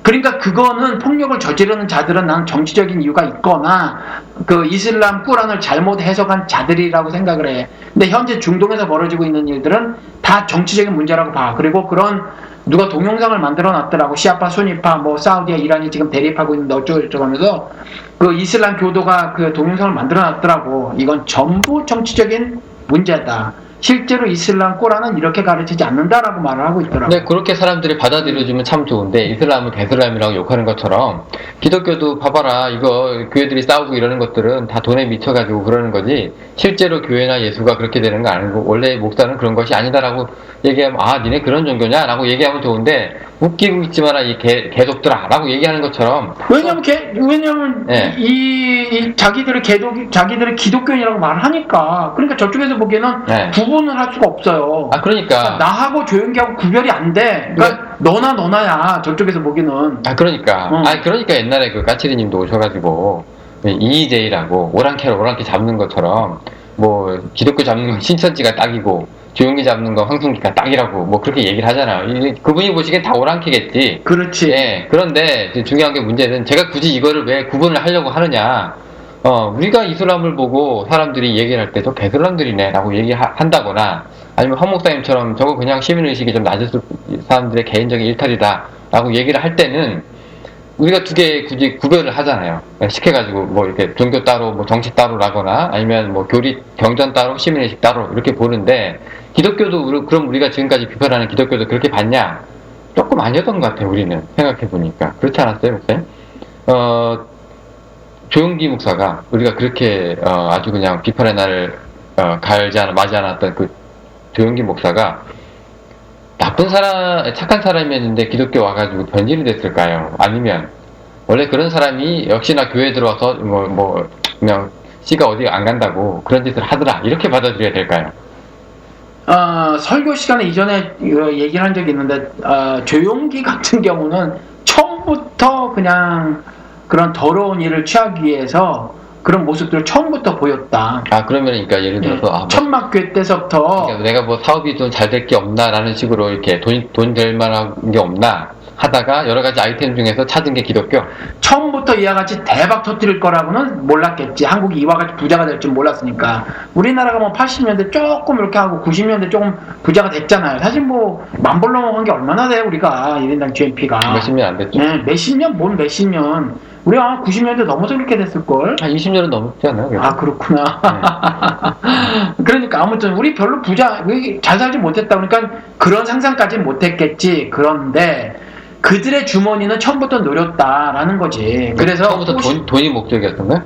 그러니까 그거는 폭력을 저지르는 자들은 난 정치적인 이유가 있거나 그 이슬람 꾸란을 잘못 해석한 자들이라고 생각을 해. 근데 현재 중동에서 벌어지고 있는 일들은 다 정치적인 문제라고 봐. 그리고 그런 누가 동영상을 만들어 놨더라고. 시아파, 수니파, 뭐 사우디아, 이란이 지금 대립하고 있는데 어쩌고저쩌고 하면서 그 이슬람 교도가 그 동영상을 만들어 놨더라고. 이건 전부 정치적인 문제다. 실제로 이슬람 꾸란은 이렇게 가르치지 않는다라고 말을 하고 있더라고요. 네, 그렇게 사람들이 받아들여주면 참 좋은데 이슬람을 개슬람이라고 욕하는 것처럼 기독교도 봐봐라 이거 교회들이 싸우고 이러는 것들은 다 돈에 미쳐가지고 그러는 거지 실제로 교회나 예수가 그렇게 되는 거 아니고 원래 목사는 그런 것이 아니다라고 얘기하면 아 니네 그런 종교냐? 라고 얘기하면 좋은데 웃기고 있지마라 이 개독들아 라고 얘기하는 것처럼 왜냐면 네. 이 자기들의 자기들의 기독교인이라고 말을 하니까 그러니까 저쪽에서 보기에는 네. 구분을 할 수가 없어요. 아 그러니까 나하고 조용기하고 구별이 안 돼. 그러니까 너나야 저쪽에서 보기는. 아 그러니까 그러니까 옛날에 그 까치리님도 오셔가지고 EJ라고 오랑캐 잡는 것처럼 뭐 기독교 잡는 건 신천지가 딱이고 조용기 잡는 건 황순기가 딱이라고 뭐 그렇게 얘기를 하잖아요. 그분이 보시기엔 다 오랑캐겠지. 그렇지. 예. 그런데 중요한 게 문제는 제가 굳이 이거를 왜 구분을 하려고 하느냐. 우리가 이슬람을 보고 사람들이 얘기를 할 때 저 개슬람들이네 라고 얘기한다거나 아니면 황 목사님처럼 저거 그냥 시민의식이 좀 낮을 사람들의 개인적인 일탈이다 라고 얘기를 할 때는 우리가 두 개 굳이 구별을 하잖아요. 시켜가지고 뭐 이렇게 종교 따로 뭐 정치 따로라거나 아니면 뭐 교리 경전 따로 시민의식 따로 이렇게 보는데 기독교도 그럼 우리가 지금까지 비판하는 기독교도 그렇게 봤냐? 조금 아니었던 것 같아요. 우리는 생각해보니까 그렇지 않았어요, 목사님? 조용기 목사가 우리가 그렇게 아주 그냥 비판의 날을 마지 않았던 그 조용기 목사가 착한 사람이었는데 기독교 와가지고 변질이 됐을까요? 아니면 원래 그런 사람이 역시나 교회 들어와서 그냥 씨가 어디 안 간다고 그런 짓을 하더라 이렇게 받아들여야 될까요? 설교 시간에 이전에 얘기를 한 적이 있는데, 조용기 같은 경우는 처음부터 그냥 그런 더러운 일을 취하기 위해서 그런 모습들을 처음부터 보였다. 아, 그러면, 그러니까 예를 들어서, 뭐, 천막교회 때서부터. 그러니까 내가 뭐 사업이 좀 잘 될 게 없나라는 식으로 이렇게 돈 될 만한 게 없나 하다가 여러 가지 아이템 중에서 찾은 게 기독교. 처음부터 이와 같이 대박 터뜨릴 거라고는 몰랐겠지. 한국이 이와 같이 부자가 될 줄 몰랐으니까. 우리나라가 뭐 80년대 조금 이렇게 하고 90년대 조금 부자가 됐잖아요. 사실 뭐 만불 넘어간 게 얼마나 돼요, 우리가. 1인당 GNP가. 몇십 년 안 됐죠? 네, 몇십 년, 뭔 몇십 년. 우리가 90년대 넘어서 그렇게 됐을걸? 한 20년은 넘었지 않아요? 그래도? 아, 그렇구나. 네. 그러니까 아무튼 우리 별로 잘 살지 못했다. 그러니까 그런 상상까지는 못했겠지. 그런데 그들의 주머니는 처음부터 노렸다라는 거지. 그래서 처음부터 돈이 목적이었던가요?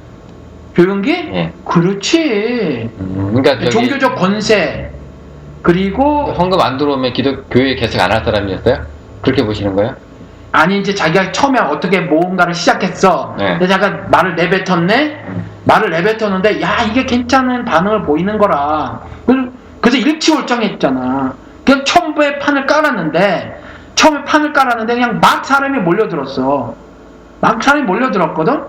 조용기? 예. 그렇지. 그러니까 저기 종교적 권세 그리고 헌금 안 들어오면 교회 개척 안 할 사람이었어요? 그렇게 보시는 거예요? 아니 이제 자기가 처음에 어떻게 뭔가를 시작했어. 네. 근데 자기가 말을 내뱉었네. 말을 내뱉었는데 야 이게 괜찮은 반응을 보이는 거라. 그래서 일치월장했잖아. 그냥 처음에 판을 깔았는데 그냥 막 사람이 몰려들었어. 막 사람이 몰려들었거든.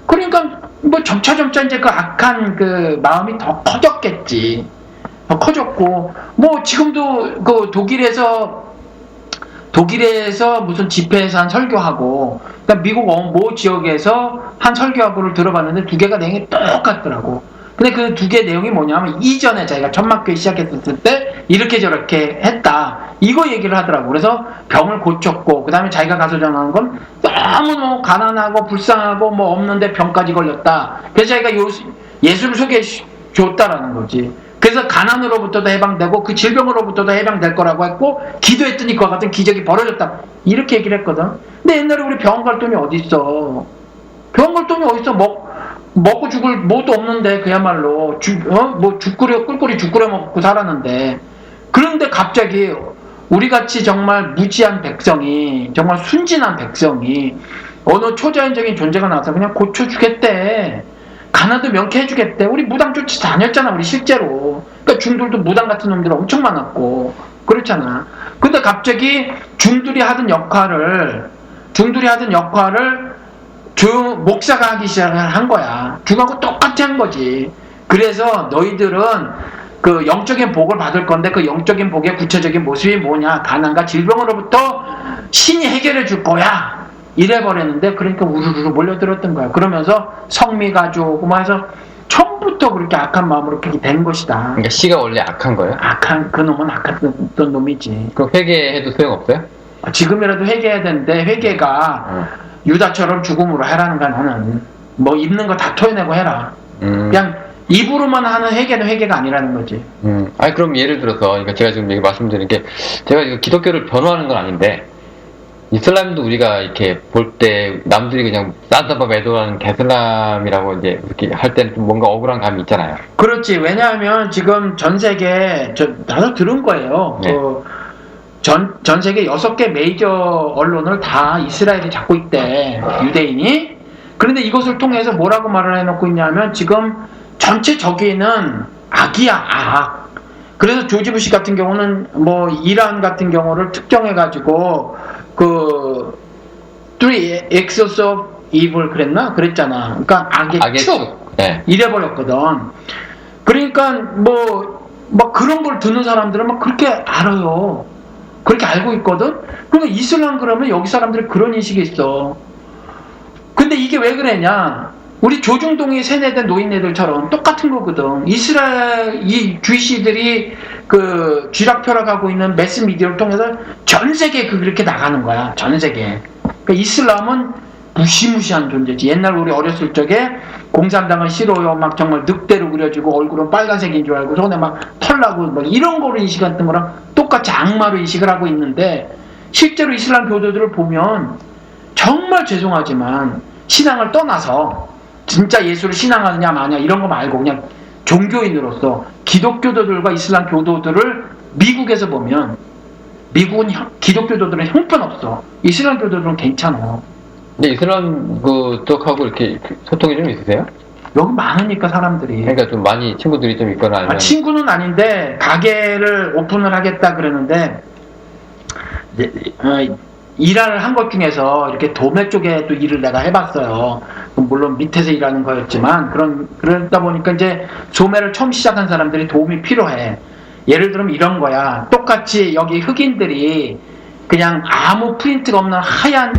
그러니까 뭐 점차 이제 그 악한 그 마음이 더 커졌겠지. 더 커졌고 뭐 지금도 그 독일에서 무슨 집회에서 한 설교하고 그러니까 미국 모 지역에서 한 설교하고를 들어봤는데 두 개가 내용이 똑같더라고. 근데 그 두 개 내용이 뭐냐면 이전에 자기가 천막교회 시작했을 때 이렇게 저렇게 했다 이거 얘기를 하더라고. 그래서 병을 고쳤고 그 다음에 자기가 가서 전하는 건 너무 가난하고 불쌍하고 뭐 없는데 병까지 걸렸다. 그래서 자기가 예수를 소개해 줬다라는 거지. 그래서 가난으로부터도 해방되고 그 질병으로부터도 해방될 거라고 했고 기도했더니 그와 같은 기적이 벌어졌다 이렇게 얘기를 했거든. 근데 옛날에 우리 병원 갈 돈이 어디 있어? 병원 갈 돈이 어디 있어? 먹고 죽을 뭐도 없는데 그야말로 꿀꿀이 죽 끓여 먹고 살았는데. 그런데 갑자기 우리같이 정말 무지한 백성이 정말 순진한 백성이 어느 초자연적인 존재가 나와서 그냥 고쳐주겠대. 가난도 명쾌해주겠대. 우리 무당 쫓아 다녔잖아 우리 실제로. 그러니까 중들도 무당 같은 놈들 엄청 많았고 그렇잖아. 근데 갑자기 중들이 하던 역할을 목사가 하기 시작을 한 거야. 중하고 똑같이 한 거지. 그래서 너희들은 그 영적인 복을 받을 건데 그 영적인 복의 구체적인 모습이 뭐냐? 가난과 질병으로부터 신이 해결해 줄 거야. 이래버렸는데 그러니까 우르르 몰려들었던 거야. 그러면서 성미가지고 뭐 해서 처음부터 그렇게 악한 마음으로 그렇게 된 것이다. 그러니까 씨가 원래 악한 거예요? 그 놈은 악한 놈이지. 그럼 회개해도 소용없어요? 지금이라도 회개해야 되는데 회개가 유다처럼 죽음으로 해라는 거. 나는 뭐 입는 거 다 토해내고 해라. 그냥 입으로만 하는 회개는 회개가 아니라는 거지. 아니 그럼 예를 들어서 그러니까 제가 지금 여기 말씀드리는 게 제가 이거 기독교를 변호하는 건 아닌데 이슬람도 우리가 이렇게 볼 때 남들이 그냥 산타밥 애도하는 개슬람이라고 이제 이렇게 할 때는 좀 뭔가 억울한 감이 있잖아요. 그렇지. 왜냐하면 지금 전 세계 나도 들은 거예요. 네. 전 세계 6개 메이저 언론을 다 이스라엘이 잡고 있대. 유대인이. 그런데 이것을 통해서 뭐라고 말을 해놓고 있냐면 지금 전체 저기는 악이야, 악. 그래서 조지 부시 같은 경우는 뭐 이란 같은 경우를 특정해가지고 그 Three Axis of Evil 그랬잖아. 그러니까 악의 축. 네. 이래버렸거든. 그러니까 뭐 그런 걸 듣는 사람들은 막 그렇게 알아요. 그렇게 알고 있거든. 그러면 이슬람 그러면 여기 사람들이 그런 인식이 있어. 근데 이게 왜 그러냐? 우리 조중동이 세뇌된 노인네들처럼 똑같은 거거든. 이스라엘 이 주이시들이 그 쥐락펴락하고 있는 매스 미디어를 통해서 전 세계에 그렇게 나가는 거야. 전 세계에. 그러니까 이슬람은 무시무시한 존재지. 옛날 우리 어렸을 적에 공산당은 싫어요. 막 정말 늑대로 그려지고 얼굴은 빨간색인 줄 알고 손에 막 털나고 뭐 이런 거로 인식했던 거랑 똑같이 악마로 인식을 하고 있는데 실제로 이슬람 교도들을 보면 정말 죄송하지만 신앙을 떠나서 진짜 예수를 신앙하느냐 마냐 이런 거 말고 그냥 종교인으로서 기독교도들과 이슬람 교도들을 미국에서 보면 미국은 기독교도들은 형편없어. 이슬람 교도들은 괜찮아. 근데 이슬람 그 쪽하고 이렇게 소통이 좀 있으세요? 여기 많으니까 사람들이. 그러니까 좀 많이 친구들이 좀 있거나 아니면 친구는 아닌데 가게를 오픈을 하겠다 그러는데 이제, 일을 한 것 중에서 이렇게 도매 쪽에 또 일을 내가 해봤어요. 물론 밑에서 일하는 거였지만 그러다 보니까 이제 소매를 처음 시작한 사람들이 도움이 필요해. 예를 들면 이런 거야. 똑같이 여기 흑인들이 그냥 아무 프린트가 없는 하얀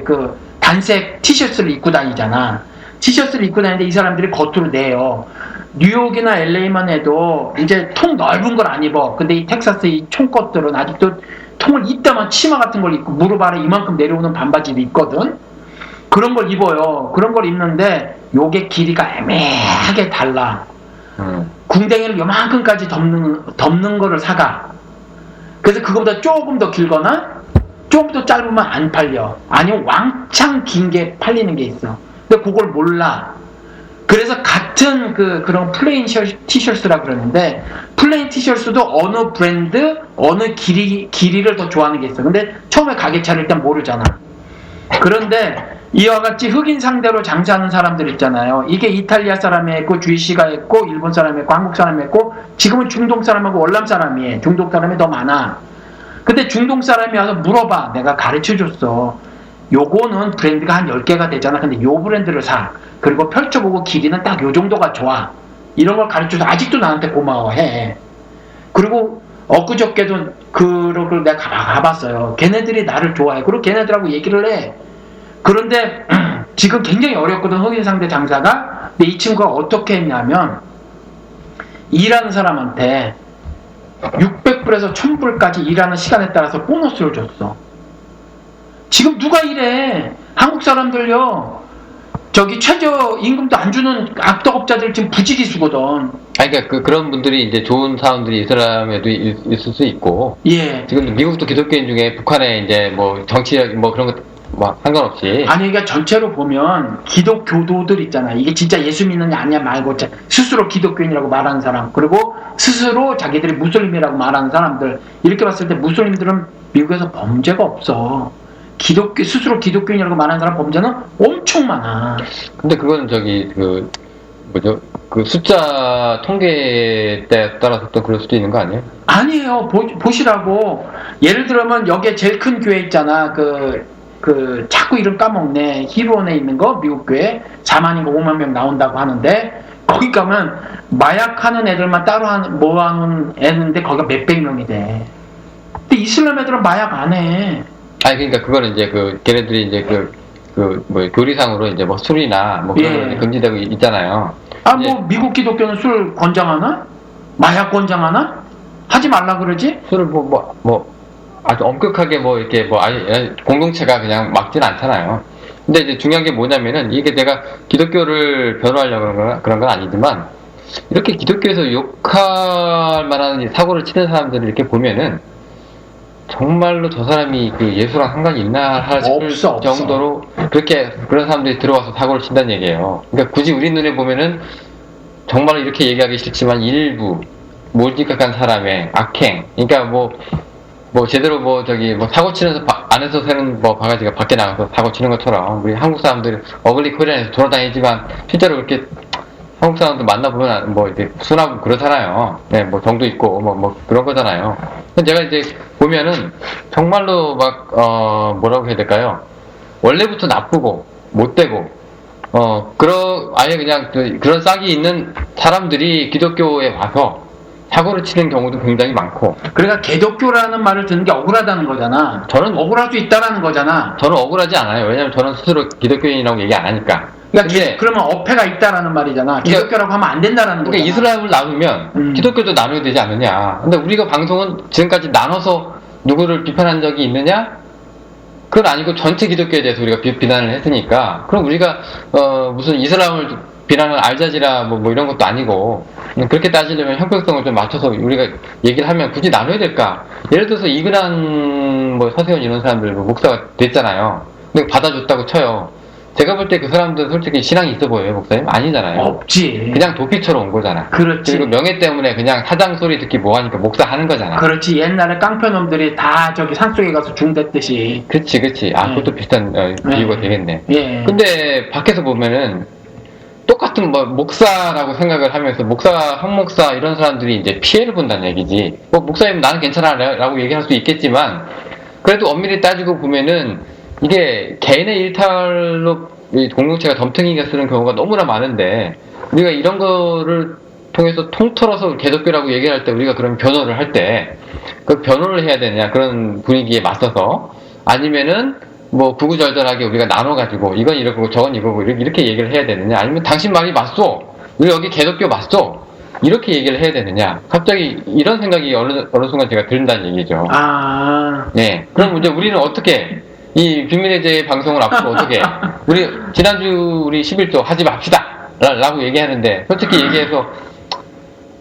그 단색 티셔츠를 입고 다니잖아. 티셔츠를 입고 다니는데 이 사람들이 겉으로 내요. 뉴욕이나 LA만 해도 이제 통 넓은 걸 안 입어. 근데 이 텍사스 이 총것들은 아직도 통을 이따만 치마 같은 걸 입고 무릎 아래 이만큼 내려오는 반바지도 있거든. 그런 걸 입어요. 그런 걸 입는데 요게 길이가 애매하게 달라. 궁뎅이를 요만큼까지 덮는 거를 사가. 그래서 그거보다 조금 더 길거나 조금 더 짧으면 안 팔려. 아니면 왕창 긴 게 팔리는 게 있어. 근데 그걸 몰라. 그래서 같은 그런 플레인 티셔츠라 그러는데 플레인 티셔츠도 어느 브랜드 어느 길이를 더 좋아하는 게 있어. 근데 처음에 가게 차릴 땐 모르잖아. 그런데 이와 같이 흑인 상대로 장사하는 사람들 있잖아요. 이게 이탈리아 사람이 있고 주이시가 있고 일본 사람이 있고 한국 사람이 있고 지금은 중동 사람하고 월남 사람이 중동 사람이 더 많아. 근데 중동 사람이 와서 물어봐. 내가 가르쳐줬어. 요거는 브랜드가 한 10개가 되잖아. 근데 요 브랜드를 사. 그리고 펼쳐보고 길이는 딱 요 정도가 좋아. 이런 걸 가르쳐서 아직도 나한테 고마워해. 그리고 엊그저께도 그걸 내가 가봤어요. 걔네들이 나를 좋아해. 그리고 걔네들하고 얘기를 해. 그런데 지금 굉장히 어렵거든. 흑인 상대 장사가. 근데 이 친구가 어떻게 했냐면 일하는 사람한테 600불에서 1000불까지 일하는 시간에 따라서 보너스를 줬어. 지금 누가 이래? 한국 사람들요. 저기 최저 임금도 안 주는 악덕업자들 지금 부지기수거든. 그러니까 그런 분들이 이제 좋은 사람들이 이스라엘에도 있을 수 있고. 예. 지금 미국도 기독교인 중에 북한에 이제 뭐 정치 뭐 그런 거 뭐 상관없이. 아니 그러니까 전체로 보면 기독교도들 있잖아. 이게 진짜 예수 믿느냐 아니냐 말고 스스로 기독교인이라고 말하는 사람, 그리고 스스로 자기들이 무슬림이라고 말하는 사람들, 이렇게 봤을 때 무슬림들은 미국에서 범죄가 없어. 스스로 기독교인이라고 말하는 사람 범죄는 엄청 많아. 근데 그거는 저기 뭐죠? 그 숫자 통계에 따라서 또 그럴 수도 있는 거 아니에요? 아니에요. 보시라고. 예를 들면 여기에 제일 큰 교회 있잖아. 자꾸 이름 까먹네. 히브론에 있는 거, 미국 교회 4만인가 5만 명 나온다고 하는데 거기 가면 마약하는 애들만 따로 모아놓은 애인데 거기가 몇백 명이 돼. 근데 이슬람 애들은 마약 안 해. 그러니까 그거는 이제 걔네들이 이제 뭐 교리상으로 이제 뭐 술이나 뭐 그런 거 금지되고 있잖아요. 뭐 미국 기독교는 술 권장하나? 마약 권장하나? 하지 말라 그러지? 술을 뭐 아주 엄격하게 뭐 이렇게 뭐 아예 공동체가 그냥 막지는 않잖아요. 근데 이제 중요한 게 뭐냐면은 이게 내가 기독교를 변호하려고 그런 건 아니지만 이렇게 기독교에서 욕할 만한 사고를 치는 사람들을 이렇게 보면은 정말로 저 사람이 예수랑 상관이 있나 싶을 정도로 그런 사람들이 들어와서 사고를 친다는 얘기예요. 그러니까 굳이 우리 눈에 보면은 정말 이렇게 얘기하기 싫지만 일부 몰직각한 사람의 악행, 그러니까 뭐 제대로 사고 치는 안에서 새는 바가지가 밖에 나가서 사고 치는 것처럼 우리 한국 사람들 어글리 코리안에서 돌아다니지만 실제로 그렇게 한국 사람들 만나보면 이제 순하고 그렇잖아요. 네, 정도 있고 그런 거잖아요. 제가 이제 보면은 정말로 뭐라고 해야 될까요? 원래부터 나쁘고 못되고 아예 그냥 그런 싹이 있는 사람들이 기독교에 와서 사고를 치는 경우도 굉장히 많고. 그러니까 개독교라는 말을 듣는 게 억울하다는 거잖아. 저는 억울할 수 있다라는 거잖아. 저는 억울하지 않아요. 왜냐면 저는 스스로 기독교인이라고 얘기 안 하니까. 그러니까 그러면 어폐가 있다라는 말이잖아. 기독교라고 하면 안 된다라는 거잖아. 그러니까 이슬람을 나누면 기독교도 나눠야 되지 않느냐. 근데 우리가 방송은 지금까지 나눠서 누구를 비판한 적이 있느냐? 그건 아니고 전체 기독교에 대해서 우리가 비난을 했으니까. 그럼 우리가 무슨 이슬람을 비난을 알자지라 뭐 이런 것도 아니고, 그렇게 따지려면 형평성을 좀 맞춰서 우리가 얘기를 하면 굳이 나눠야 될까? 예를 들어서 이근한 서세원 이런 사람들 목사가 됐잖아요. 근데 받아줬다고 쳐요. 제가 볼 때 그 사람들은 솔직히 신앙이 있어 보여요, 목사님? 아니잖아요. 없지. 그냥 도피처럼 온 거잖아. 그렇지. 그리고 명예 때문에 그냥 사장 소리 듣기 뭐하니까 목사 하는 거잖아. 그렇지. 옛날에 깡패놈들이 다 저기 산속에 가서 중됐듯이. 그치. 그것도 비슷한 비유가 되겠네. 예. 근데 밖에서 보면은 똑같은 뭐 목사라고 생각을 하면서 목사, 황목사 이런 사람들이 이제 피해를 본다는 얘기지. 뭐 목사님 나는 괜찮아라고 얘기할 수 있겠지만 그래도 엄밀히 따지고 보면은 이게 개인의 일탈로 이 공동체가 덤탱이가 쓰는 경우가 너무나 많은데 우리가 이런 거를 통해서 통틀어서 개독교라고 얘기할 때 우리가 그런 변호를 할 때 그 변호를 해야 되냐 그런 분위기에 맞서서 아니면은 뭐 구구절절하게 우리가 나눠가지고 이건 이러고 저건 이거고 이렇게 얘기를 해야 되느냐 아니면 당신 말이 맞소 우리 여기 개독교 맞소 이렇게 얘기를 해야 되느냐 갑자기 이런 생각이 어느 순간 제가 든다는 얘기죠. 네. 그럼 이제 우리는 어떻게 이 빅민의 제 방송을 앞으로 어떻게 우리 지난주 우리 11조 하지 맙시다 라고 얘기하는데 솔직히 얘기해서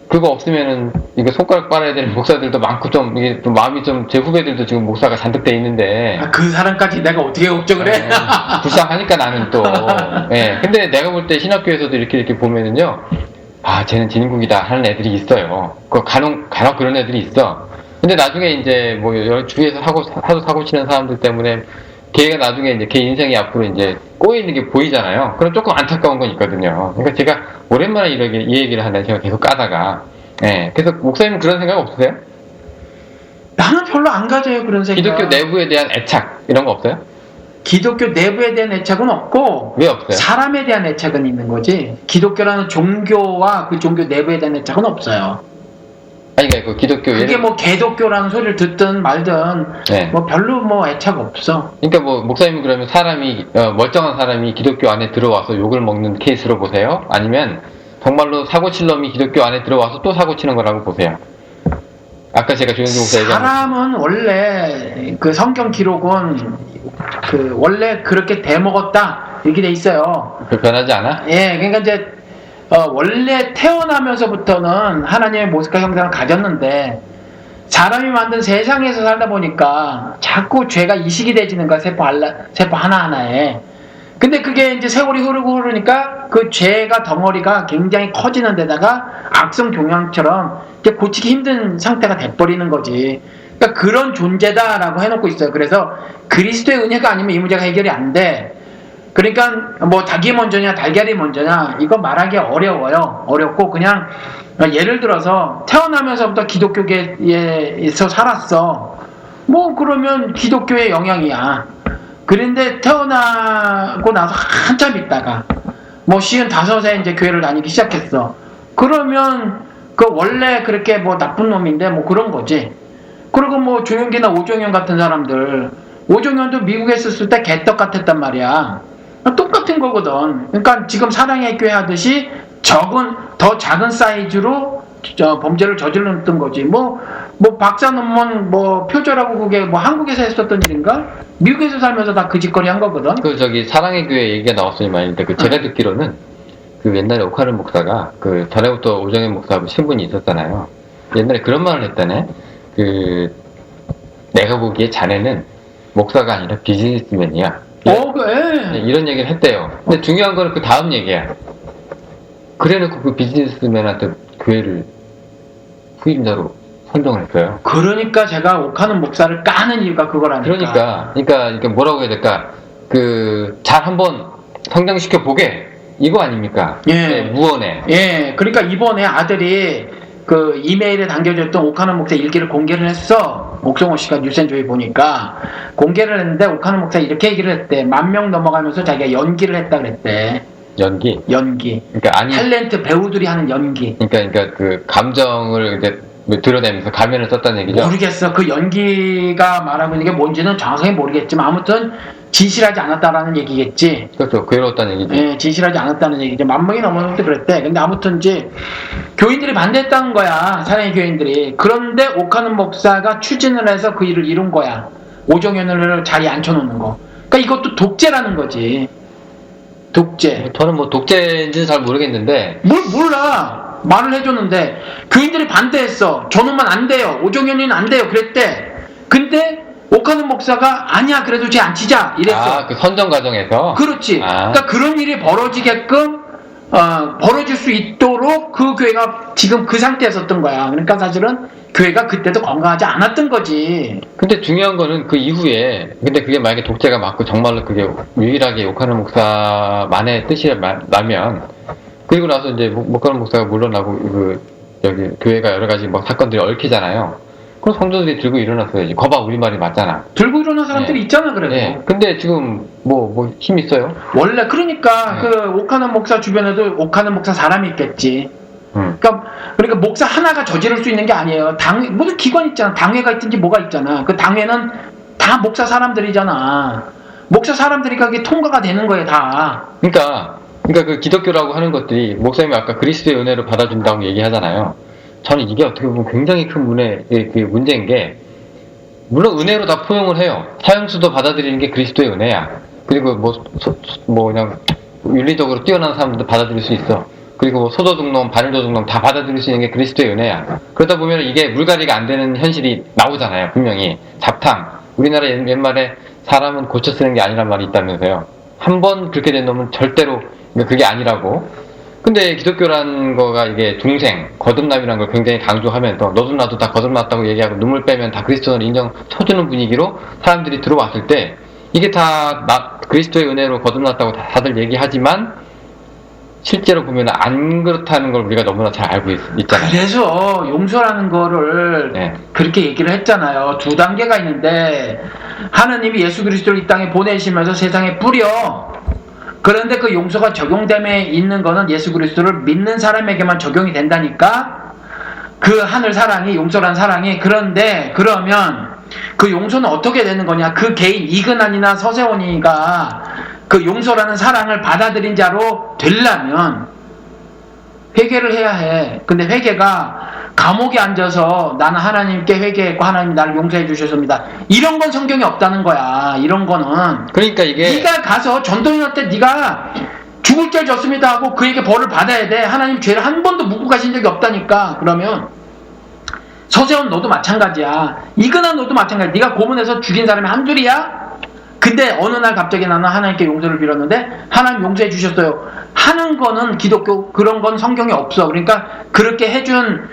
그거 없으면은 이거 손가락 빨아야 되는 목사들도 많고 좀 이게 좀 마음이 좀 제 후배들도 지금 목사가 잔뜩 돼 있는데 그 사람까지 내가 어떻게 걱정을 해? 불쌍하니까 나는 또 예. 근데 내가 볼 때 신학교에서도 이렇게 보면은요 아 쟤는 진국이다 하는 애들이 있어요. 그 간혹 그런 애들이 있어. 근데 나중에 이제 뭐 여러 주위에서 하도 사고 치는 사람들 때문에 걔가 나중에 이제 걔 인생이 앞으로 이제 꼬이는 게 보이잖아요. 그럼 조금 안타까운 건 있거든요. 그러니까 제가 오랜만에 이 얘기를 하네. 제가 계속 까다가. 예. 그래서 목사님은 그런 생각 없으세요? 나는 별로 안 가져요, 그런 생각. 기독교 내부에 대한 애착, 이런 거 없어요? 기독교 내부에 대한 애착은 없고, 왜 없어요? 사람에 대한 애착은 있는 거지. 기독교라는 종교와 그 종교 내부에 대한 애착은 없어요. 아니, 그러니까 그 기독교 그게 뭐 개독교라는 소리를 듣든 말든, 네. 뭐 별로 뭐 애착 없어. 그러니까 뭐 목사님은 그러면 사람이 멀쩡한 사람이 기독교 안에 들어와서 욕을 먹는 케이스로 보세요? 아니면 정말로 사고 칠 놈이 기독교 안에 들어와서 또 사고 치는 거라고 보세요? 아까 제가 조영기 목사 얘기한 사람은 원래 그 성경 기록은 그 원래 그렇게 대먹었다 이렇게 돼 있어요. 변하지 않아? 예, 그러니까 이제 원래 태어나면서부터는 하나님의 모습과 형상을 가졌는데 사람이 만든 세상에서 살다 보니까 자꾸 죄가 이식이 되지는 거야. 세포 하나하나에. 근데 그게 이제 세월이 흐르니까 그 죄가 덩어리가 굉장히 커지는 데다가 악성 종양처럼 이제 고치기 힘든 상태가 돼버리는 거지. 그러니까 그런 존재다라고 해놓고 있어요. 그래서 그리스도의 은혜가 아니면 이 문제가 해결이 안 돼. 그러니까 뭐 닭이 먼저냐 달걀이 먼저냐 이거 말하기 어려워요. 어렵고 그냥 예를 들어서 태어나면서부터 기독교계에서 살았어. 뭐 그러면 기독교의 영향이야. 그런데 태어나고 나서 한참 있다가 뭐 55세 이제 교회를 다니기 시작했어. 그러면 그 원래 그렇게 뭐 나쁜 놈인데 뭐 그런 거지. 그리고 뭐 조용기나 오종현 같은 사람들, 오종현도 미국에 있었을 때 개떡 같았단 말이야. 똑같은 거거든. 그러니까 지금 사랑의 교회 하듯이 더 작은 사이즈로 범죄를 저질렀던 거지. 뭐 박사 논문 뭐 표절하고 그게 뭐 한국에서 했었던 일인가? 미국에서 살면서 다 그 짓거리 한 거거든. 그 사랑의 교회 얘기가 나왔으니 말인데 그 제가 듣기로는 그 옛날에 오카른 목사가 그 전에부터 오정현 목사하고 신분이 있었잖아요. 옛날에 그런 말을 했다네. 그 내가 보기에 자네는 목사가 아니라 비즈니스맨이야. 그래. 이런 얘기를 했대요. 근데 중요한 거는 그 다음 얘기야. 그래놓고 그 비즈니스맨한테 교회를 후임자로 선정을 했어요. 그러니까 제가 옥하는 목사를 까는 이유가 그거라니까. 그러니까 뭐라고 해야 될까? 잘 한번 성장시켜 보게 이거 아닙니까? 예. 네, 무언에. 예. 그러니까 이번에 아들이 그 이메일에 남겨줬던 옥하는 목사 일기를 공개를 했어. 옥성호 씨가 뉴스앤조이 보니까 공개를 했는데 옥하는 목사 이렇게 얘기를 했대. 10,000명 넘어가면서 자기가 연기를 했다 그랬대. 연기. 그러니까 아니. 탤런트 배우들이 하는 연기. 그러니까 그 감정을 이제 드러내면서 가면을 썼다는 얘기죠. 모르겠어. 그 연기가 말하고 있는 게 뭔지는 정확하게 모르겠지만 아무튼 진실하지 않았다라는 얘기겠지. 그렇죠. 괴로웠다는 얘기죠. 예, 진실하지 않았다는 얘기죠. 10,000명이 넘었는데 그랬대. 근데 아무튼 이제 교인들이 반대했다는 거야. 사랑의 교인들이. 그런데 옥하는 목사가 추진을 해서 그 일을 이룬 거야. 오정현을 자리에 앉혀놓는 거. 그러니까 이것도 독재라는 거지. 독재. 저는 뭐 독재인지는 잘 모르겠는데. 몰라. 말을 해줬는데 교인들이 반대했어. 저놈만 안 돼요. 오정현이는 안 돼요. 그랬대. 근데 옥하는 목사가 아니야. 그래도 쟤 안 치자. 이랬어. 그 선정 과정에서. 그렇지. 그러니까 그런 일이 벌어지게끔 벌어질 수 있도록 그 교회가 지금 그 상태였었던 거야. 그러니까 사실은 교회가 그때도 건강하지 않았던 거지. 근데 중요한 거는 그 이후에 근데 그게 만약에 독재가 맞고 정말로 그게 유일하게 욕하는 목사만의 뜻이라면 그리고 나서 이제 목사님 목사가 물러나고 여기 교회가 여러 가지 뭐 사건들이 얽히잖아요. 그럼 성도들이 들고 일어났어야지. 거봐 우리 말이 맞잖아. 들고 일어난 사람들이 네. 있잖아 그래도. 네. 근데 지금 뭐 힘 있어요? 원래 그러니까 네. 그 오카는 목사 주변에도 오카는 목사 사람이 있겠지. 그러니까 목사 하나가 저지를 수 있는 게 아니에요. 무슨 기관 있잖아. 당회가 있든지 뭐가 있잖아. 그 당회는 다 목사 사람들이잖아. 목사 사람들이 그게 통과가 되는 거예요, 다. 그러니까 그 기독교라고 하는 것들이 목사님이 아까 그리스도의 은혜로 받아준다고 얘기하잖아요. 저는 이게 어떻게 보면 굉장히 큰 문제인 게, 물론 은혜로 다 포용을 해요. 사형수도 받아들이는 게 그리스도의 은혜야. 그리고 그냥 윤리적으로 뛰어난 사람들도 받아들일 수 있어. 그리고 뭐 소도둑놈, 반일도둑놈 다 받아들일 수 있는 게 그리스도의 은혜야. 그러다 보면 이게 물갈이가 안 되는 현실이 나오잖아요. 분명히 잡탕. 우리나라 옛말에 사람은 고쳐 쓰는 게 아니란 말이 있다면서요. 한 번 그렇게 된 놈은 절대로 그게 아니라고. 근데 기독교란 거가 이게 중생, 거듭남이라는 걸 굉장히 강조하면서 너도 나도 다 거듭났다고 얘기하고 눈물 빼면 다 그리스도를 쳐주는 분위기로 사람들이 들어왔을 때, 이게 다 그리스도의 은혜로 거듭났다고 다들 얘기하지만 실제로 보면 안 그렇다는 걸 우리가 너무나 잘 알고 있잖아요. 그래서 용서라는 거를 네. 그렇게 얘기를 했잖아요. 2단계가 있는데, 하나님이 예수 그리스도를 이 땅에 보내시면서 세상에 뿌려. 그런데 그 용서가 적용됨에 있는 거는 예수 그리스도를 믿는 사람에게만 적용이 된다니까. 그 하늘 사랑이, 용서란 사랑이. 그런데 그러면 그 용서는 어떻게 되는 거냐? 그 개인 이근환이나 서세원이가 그 용서라는 사랑을 받아들인 자로 되려면 회개를 해야 해. 근데 회개가 감옥에 앉아서 나는 하나님께 회개했고 하나님이 나를 용서해 주셨습니다, 이런 건 성경에 없다는 거야. 이런 거는 그러니까 이게 네가 가서 전도인한테 네가 죽을 죄 졌습니다 하고 그에게 벌을 받아야 돼. 하나님 죄를 한 번도 묻고 가신 적이 없다니까. 그러면 서세원 너도 마찬가지야. 이근한 너도 마찬가지야. 네가 고문해서 죽인 사람이 한둘이야? 근데 어느 날 갑자기 나는 하나님께 용서를 빌었는데 하나님 용서해 주셨어요 하는 거는 기독교, 그런 건 성경에 없어. 그러니까 그렇게 해준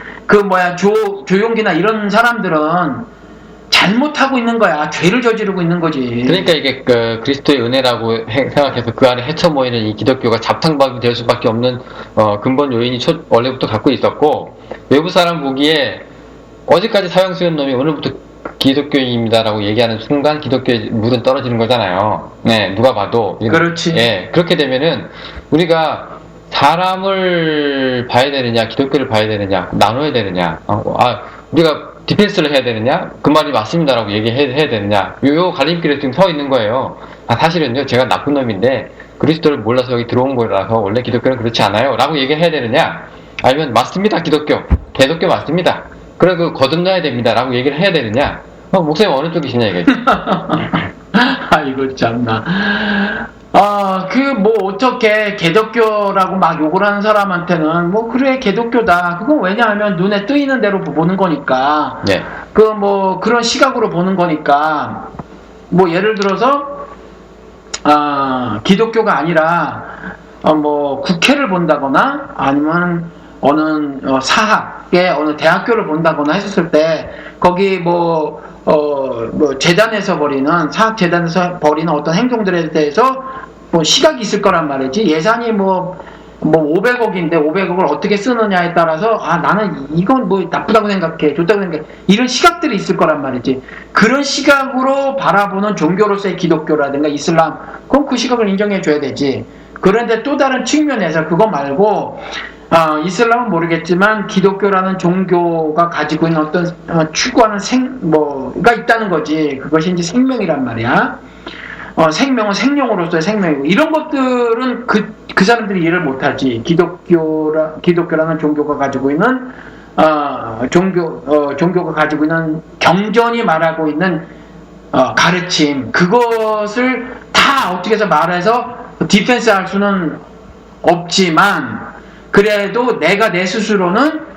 조용기나 이런 사람들은 잘못하고 있는 거야. 죄를 저지르고 있는 거지. 그러니까 이게 그리스도의 은혜라고 생각해서 그 안에 헤쳐 모이는 이 기독교가 잡탕밥이 될 수밖에 없는 근본 요인이 원래부터 갖고 있었고, 외부 사람 보기에 어제까지 사형수였던 놈이 오늘부터 기독교인입니다라고 얘기하는 순간 기독교의 물은 떨어지는 거잖아요. 네, 누가 봐도. 그렇지. 예, 그렇게 되면은 우리가 사람을 봐야 되느냐, 기독교를 봐야 되느냐, 나눠야 되느냐, 우리가 디펜스를 해야 되느냐, 그 말이 맞습니다라고 얘기해야 되느냐, 요 갈림길에 지금 서 있는 거예요. 사실은요, 제가 나쁜 놈인데 그리스도를 몰라서 여기 들어온 거라서 원래 기독교는 그렇지 않아요 라고 얘기해야 되느냐, 아니면 맞습니다, 개독교 맞습니다, 그리고 거듭나야 됩니다 라고 얘기를 해야 되느냐. 목사님 어느 쪽이시냐 이거지. 아이고 참나. 어떻게 개독교라고 막 욕을 하는 사람한테는 그래 개독교다. 그건 왜냐하면 눈에 뜨이는 대로 보는 거니까. 네. 그런 시각으로 보는 거니까. 예를 들어서 기독교가 아니라 국회를 본다거나 아니면 어느 사학의 어느 대학교를 본다거나 했었을 때 거기 재단에서 벌이는 사학재단에서 벌이는 어떤 행동들에 대해서 시각이 있을 거란 말이지. 예산이 500억인데 500억을 어떻게 쓰느냐에 따라서 나는 이건 나쁘다고 생각해, 좋다고 생각해, 이런 시각들이 있을 거란 말이지. 그런 시각으로 바라보는 종교로서의 기독교라든가 이슬람, 그럼 그 시각을 인정해 줘야 되지. 그런데 또 다른 측면에서 그거 말고 이슬람은 모르겠지만 기독교라는 종교가 가지고 있는 어떤 추구하는 가 있다는 거지. 그것이 이제 생명이란 말이야. 생명은 생명으로서의 생명이고, 이런 것들은 그 사람들이 이해를 못하지. 기독교라는 종교가 가지고 있는 종교가 가지고 있는 경전이 말하고 있는 가르침, 그것을 다 어떻게 해서 말해서 디펜스 할 수는 없지만, 그래도 내가 내 스스로는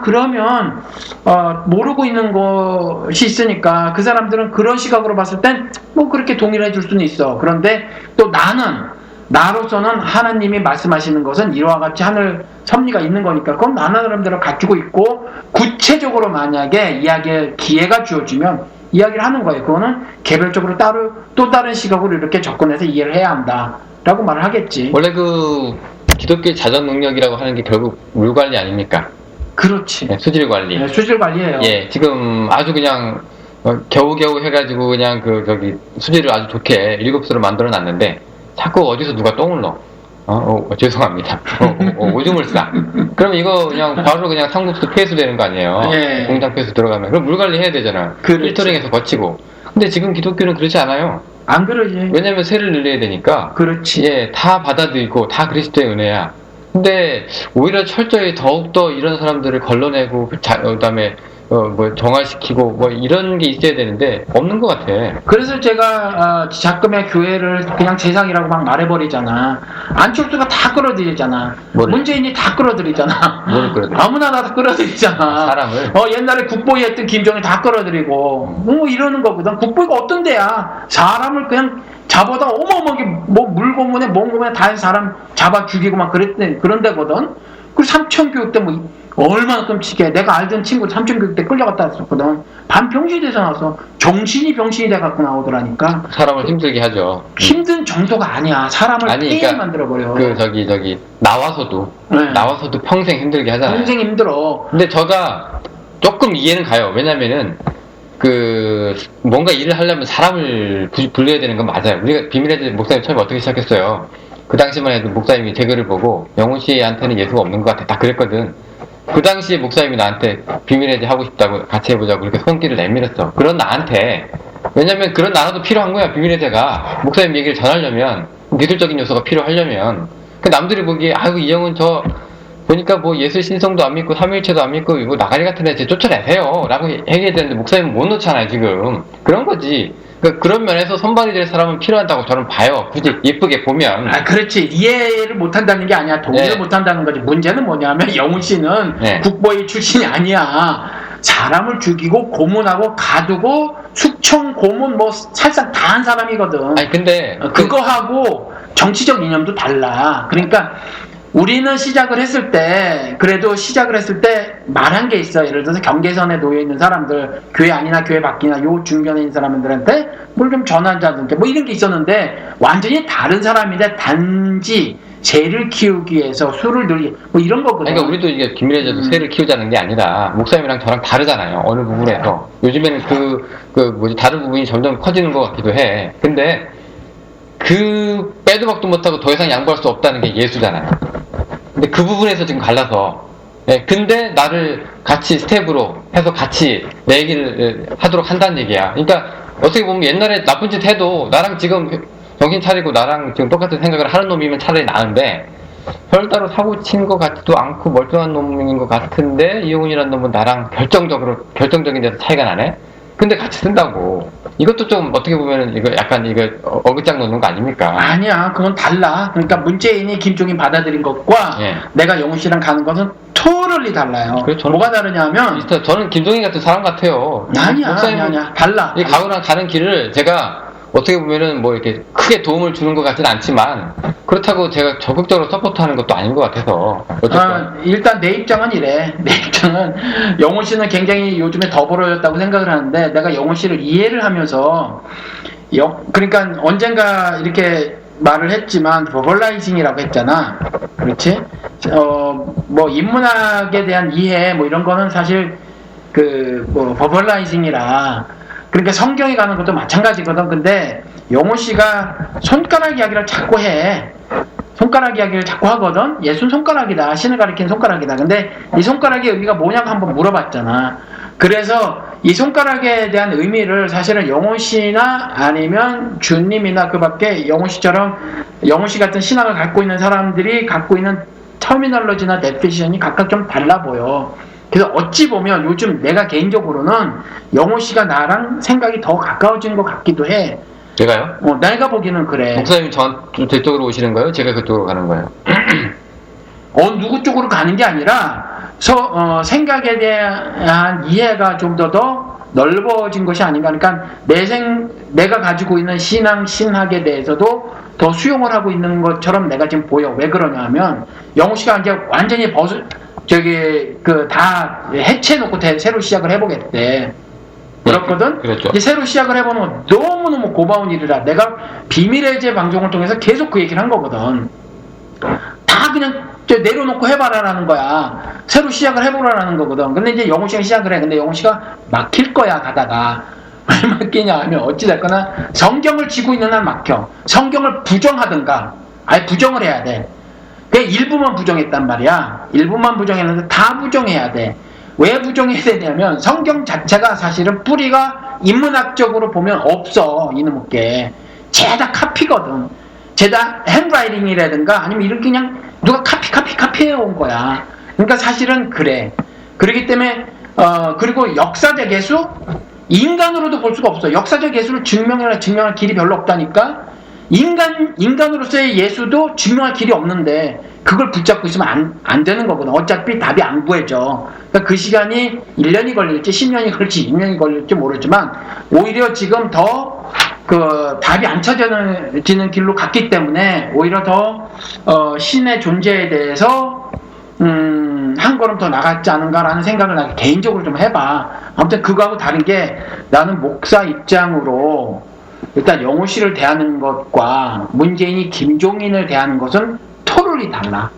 그러면 모르고 있는 것이 있으니까 그 사람들은 그런 시각으로 봤을 땐 그렇게 동의를 해줄 수는 있어. 그런데 또 나로서는 하나님이 말씀하시는 것은 이와 같이 하늘 섭리가 있는 거니까 그건 나름대로 갖추고 있고, 구체적으로 만약에 이야기할 기회가 주어지면 이야기를 하는 거예요. 그거는 개별적으로 또 다른 시각으로 이렇게 접근해서 이해를 해야 한다 라고 말을 하겠지. 원래 기독교의 자전 능력이라고 하는 게 결국 물 관리 아닙니까? 그렇지. 네, 수질 관리. 네, 수질 관리예요. 예, 지금 아주 그냥 겨우겨우 해가지고 그냥 수질을 아주 좋게 7수로 만들어 놨는데 자꾸 어디서 누가 똥을 넣어. 죄송합니다. 오줌을 싸. 그럼 이거 그냥 바로 그냥 삼국수 폐수 되는 거 아니에요? 예. 공장 폐수 들어가면. 그럼 물 관리 해야 되잖아. 그렇지. 필터링해서 거치고. 근데 지금 기독교는 그렇지 않아요. 안 그러지. 왜냐면 세를 늘려야 되니까. 그렇지. 예, 다 받아들이고 다 그리스도의 은혜야. 근데 오히려 철저히 더욱더 이런 사람들을 걸러내고 그다음에 정화시키고 뭐 이런 게 있어야 되는데 없는 것 같아. 그래서 제가 자금의 교회를 그냥 재상이라고 막 말해버리잖아. 안철수가 다 끌어들이잖아. 뭐를? 문재인이 다 끌어들이잖아. 뭐를 끌어들여? 아무나 다 끌어들이잖아. 사람을? 옛날에 국보위 했던 김정일 다 끌어들이고 뭐 이러는 거거든. 국보위가 어떤 데야. 사람을 그냥 잡아다 어마어마하게 뭐 물고문에 뭔고문에 다 사람 잡아 죽이고 막 그런 데거든. 그리고 삼천교육 때 뭐 얼마나 끔찍해. 내가 알던 친구 삼천교육 때 끌려갔다 왔었거든. 반병신이 돼서 나와서 정신이 병신이 돼갖고 나오더라니까. 사람을 힘들게 하죠. 힘든 정도가 아니야. 사람을 아니, 폐해 그러니까 만들어버려. 나와서도 네. 평생 힘들게 하잖아요. 평생 힘들어. 근데 저가 조금 이해는 가요. 왜냐면은 뭔가 일을 하려면 사람을 불러야 되는 건 맞아요. 우리가 비밀의 제 목사님 처음에 어떻게 시작했어요? 그 당시만 해도 목사님이 댓글을 보고 영훈 씨한테는 예수가 없는 것 같아. 다 그랬거든. 그 당시에 목사님이 나한테 비밀의 제 하고 싶다고 같이 해보자고 그렇게 손길을 내밀었어. 그런 나한테. 왜냐면 그런 나라도 필요한 거야. 비밀의 제가 목사님 얘기를 전하려면 미술적인 요소가 필요하려면. 그 남들이 보기에 아이고 이 형은 보니까 뭐 예술 신성도 안 믿고 삼위일체도 안 믿고 이거 나가리 같은 애 쫓아내세요 라고 얘기해야 되는데 목사님은 못 놓잖아요 지금. 그런 거지. 그런 면에서 선발이 될 사람은 필요하다고 저는 봐요. 굳이 예쁘게 보면. 그렇지. 이해를 못한다는 게 아니야. 동의를 네. 못한다는 거지. 문제는 뭐냐면 영훈 씨는 네. 국보위 출신이 아니야. 사람을 죽이고 고문하고 가두고 숙청 고문 뭐 살상 다 한 사람이거든. 아니 근데 그거하고 정치적 이념도 달라. 그러니까 우리는 시작을 했을 때 말한 게 있어. 예를 들어서 경계선에 놓여 있는 사람들, 교회 아니나 교회 밖이나 요 중견에 있는 사람들한테 뭘 좀 전한다든지 뭐 이런 게 있었는데 완전히 다른 사람인데 단지 새를 키우기 위해서 수를 늘리 뭐 이런 거거든. 그러니까 우리도 이게 비밀해져도 새를 키우자는 게 아니라 목사님이랑 저랑 다르잖아요. 어느 부분에서. 요즘에는 다른 부분이 점점 커지는 것 같기도 해. 근데 빼도 박도 못하고 더 이상 양보할 수 없다는 게 예수잖아요. 근데 그 부분에서 지금 갈라서. 예, 근데 나를 같이 스텝으로 해서 같이 내 얘기를 하도록 한다는 얘기야. 그러니까 어떻게 보면 옛날에 나쁜 짓 해도 나랑 지금 정신 차리고 나랑 지금 똑같은 생각을 하는 놈이면 차라리 나은데 별따로 사고 친 것 같지도 않고 멀쩡한 놈인 것 같은데 이용훈이라는 놈은 나랑 결정적인 데서 차이가 나네? 근데 같이 쓴다고. 이것도 좀 어떻게 보면은 이거 약간 어긋장 놓는 거 아닙니까? 아니야. 그건 달라. 그러니까 문재인이 김종인 받아들인 것과 예. 내가 영훈 씨랑 가는 것은 토럴리 달라요. 그래, 뭐가 다르냐면 저는 김종인 같은 사람 같아요. 아니야. 달라. 이 가오랑 가는 길을 제가 어떻게 보면은 뭐 이렇게 크게 도움을 주는 것 같지는 않지만 그렇다고 제가 적극적으로 서포트하는 것도 아닌 것 같아서 일단 내 입장은 이래. 내 입장은 영훈 씨는 굉장히 요즘에 더 벌어졌다고 생각을 하는데 내가 영훈 씨를 이해를 하면서 그러니까 언젠가 이렇게 말을 했지만 버벌라이징이라고 했잖아. 그렇지? 뭐 인문학에 대한 이해 뭐 이런 거는 사실 버벌라이징이라 그러니까 성경에 가는 것도 마찬가지거든. 근데 영호 씨가 손가락 이야기를 자꾸 해. 손가락 이야기를 자꾸 하거든. 예수는 손가락이다. 신을 가리킨 손가락이다. 근데 이 손가락의 의미가 뭐냐고 한번 물어봤잖아. 그래서 이 손가락에 대한 의미를 사실은 영호 씨나 아니면 주님이나 그 밖에 영호 씨처럼 영호 씨 같은 신앙을 갖고 있는 사람들이 갖고 있는 터미널로지나 데피니션이 각각 좀 달라 보여. 그래서 어찌 보면 요즘 내가 개인적으로는 영호 씨가 나랑 생각이 더 가까워진 것 같기도 해. 제가요? 내가 보기에는 그래. 목사님이 제 쪽으로 오시는 거예요? 제가 그쪽으로 가는 거예요? 누구 쪽으로 가는 게 아니라 생각에 대한 이해가 좀 더 넓어진 것이 아닌가. 그러니까 내가 가지고 있는 신학에 대해서도 더 수용을 하고 있는 것처럼 내가 지금 보여. 왜 그러냐 하면 영호 씨가 이제 완전히 다 해체해놓고 새로 시작을 해보겠대. 그렇거든? 그렇죠. 이제 새로 시작을 해보는 건 너무너무 고마운 일이라 내가 비밀의 제 방송을 통해서 계속 그 얘기를 한 거거든. 다 그냥 내려놓고 해봐라라는 거야. 새로 시작을 해보라라는 거거든. 근데 이제 영호 씨가 시작을 해. 근데 영호 씨가 막힐 거야, 가다가. 왜 막히냐 하면 어찌됐거나 성경을 쥐고 있는 한 막혀. 성경을 부정하든가 아예 부정을 해야 돼. 그냥 일부만 부정했단 말이야. 일부만 부정했는데 다 부정해야 돼. 왜 부정해야 되냐면 성경 자체가 사실은 뿌리가 인문학적으로 보면 없어. 이놈께 죄다 카피거든. 죄다 핸드라이팅이라든가 아니면 이렇게 그냥 누가 카피해온 거야. 그러니까 사실은 그래. 그렇기 때문에 그리고 역사적 예수 인간으로도 볼 수가 없어. 역사적 예수를 증명할 길이 별로 없다니까. 인간으로서의 예수도 증명할 길이 없는데 그걸 붙잡고 있으면 안 되는 거거든. 어차피 답이 안 구해져. 그러니까 그 시간이 1년이 걸릴지 10년이 걸릴지 2년이 걸릴지 모르지만 오히려 지금 더 답이 안 찾아지는 길로 갔기 때문에 오히려 더 신의 존재에 대해서 한 걸음 더 나갔지 않은가라는 생각을 나 개인적으로 좀 해봐. 아무튼 그거하고 다른 게 나는 목사 입장으로 일단 영호 씨를 대하는 것과 문재인이 김종인을 대하는 것은 토론이 달라.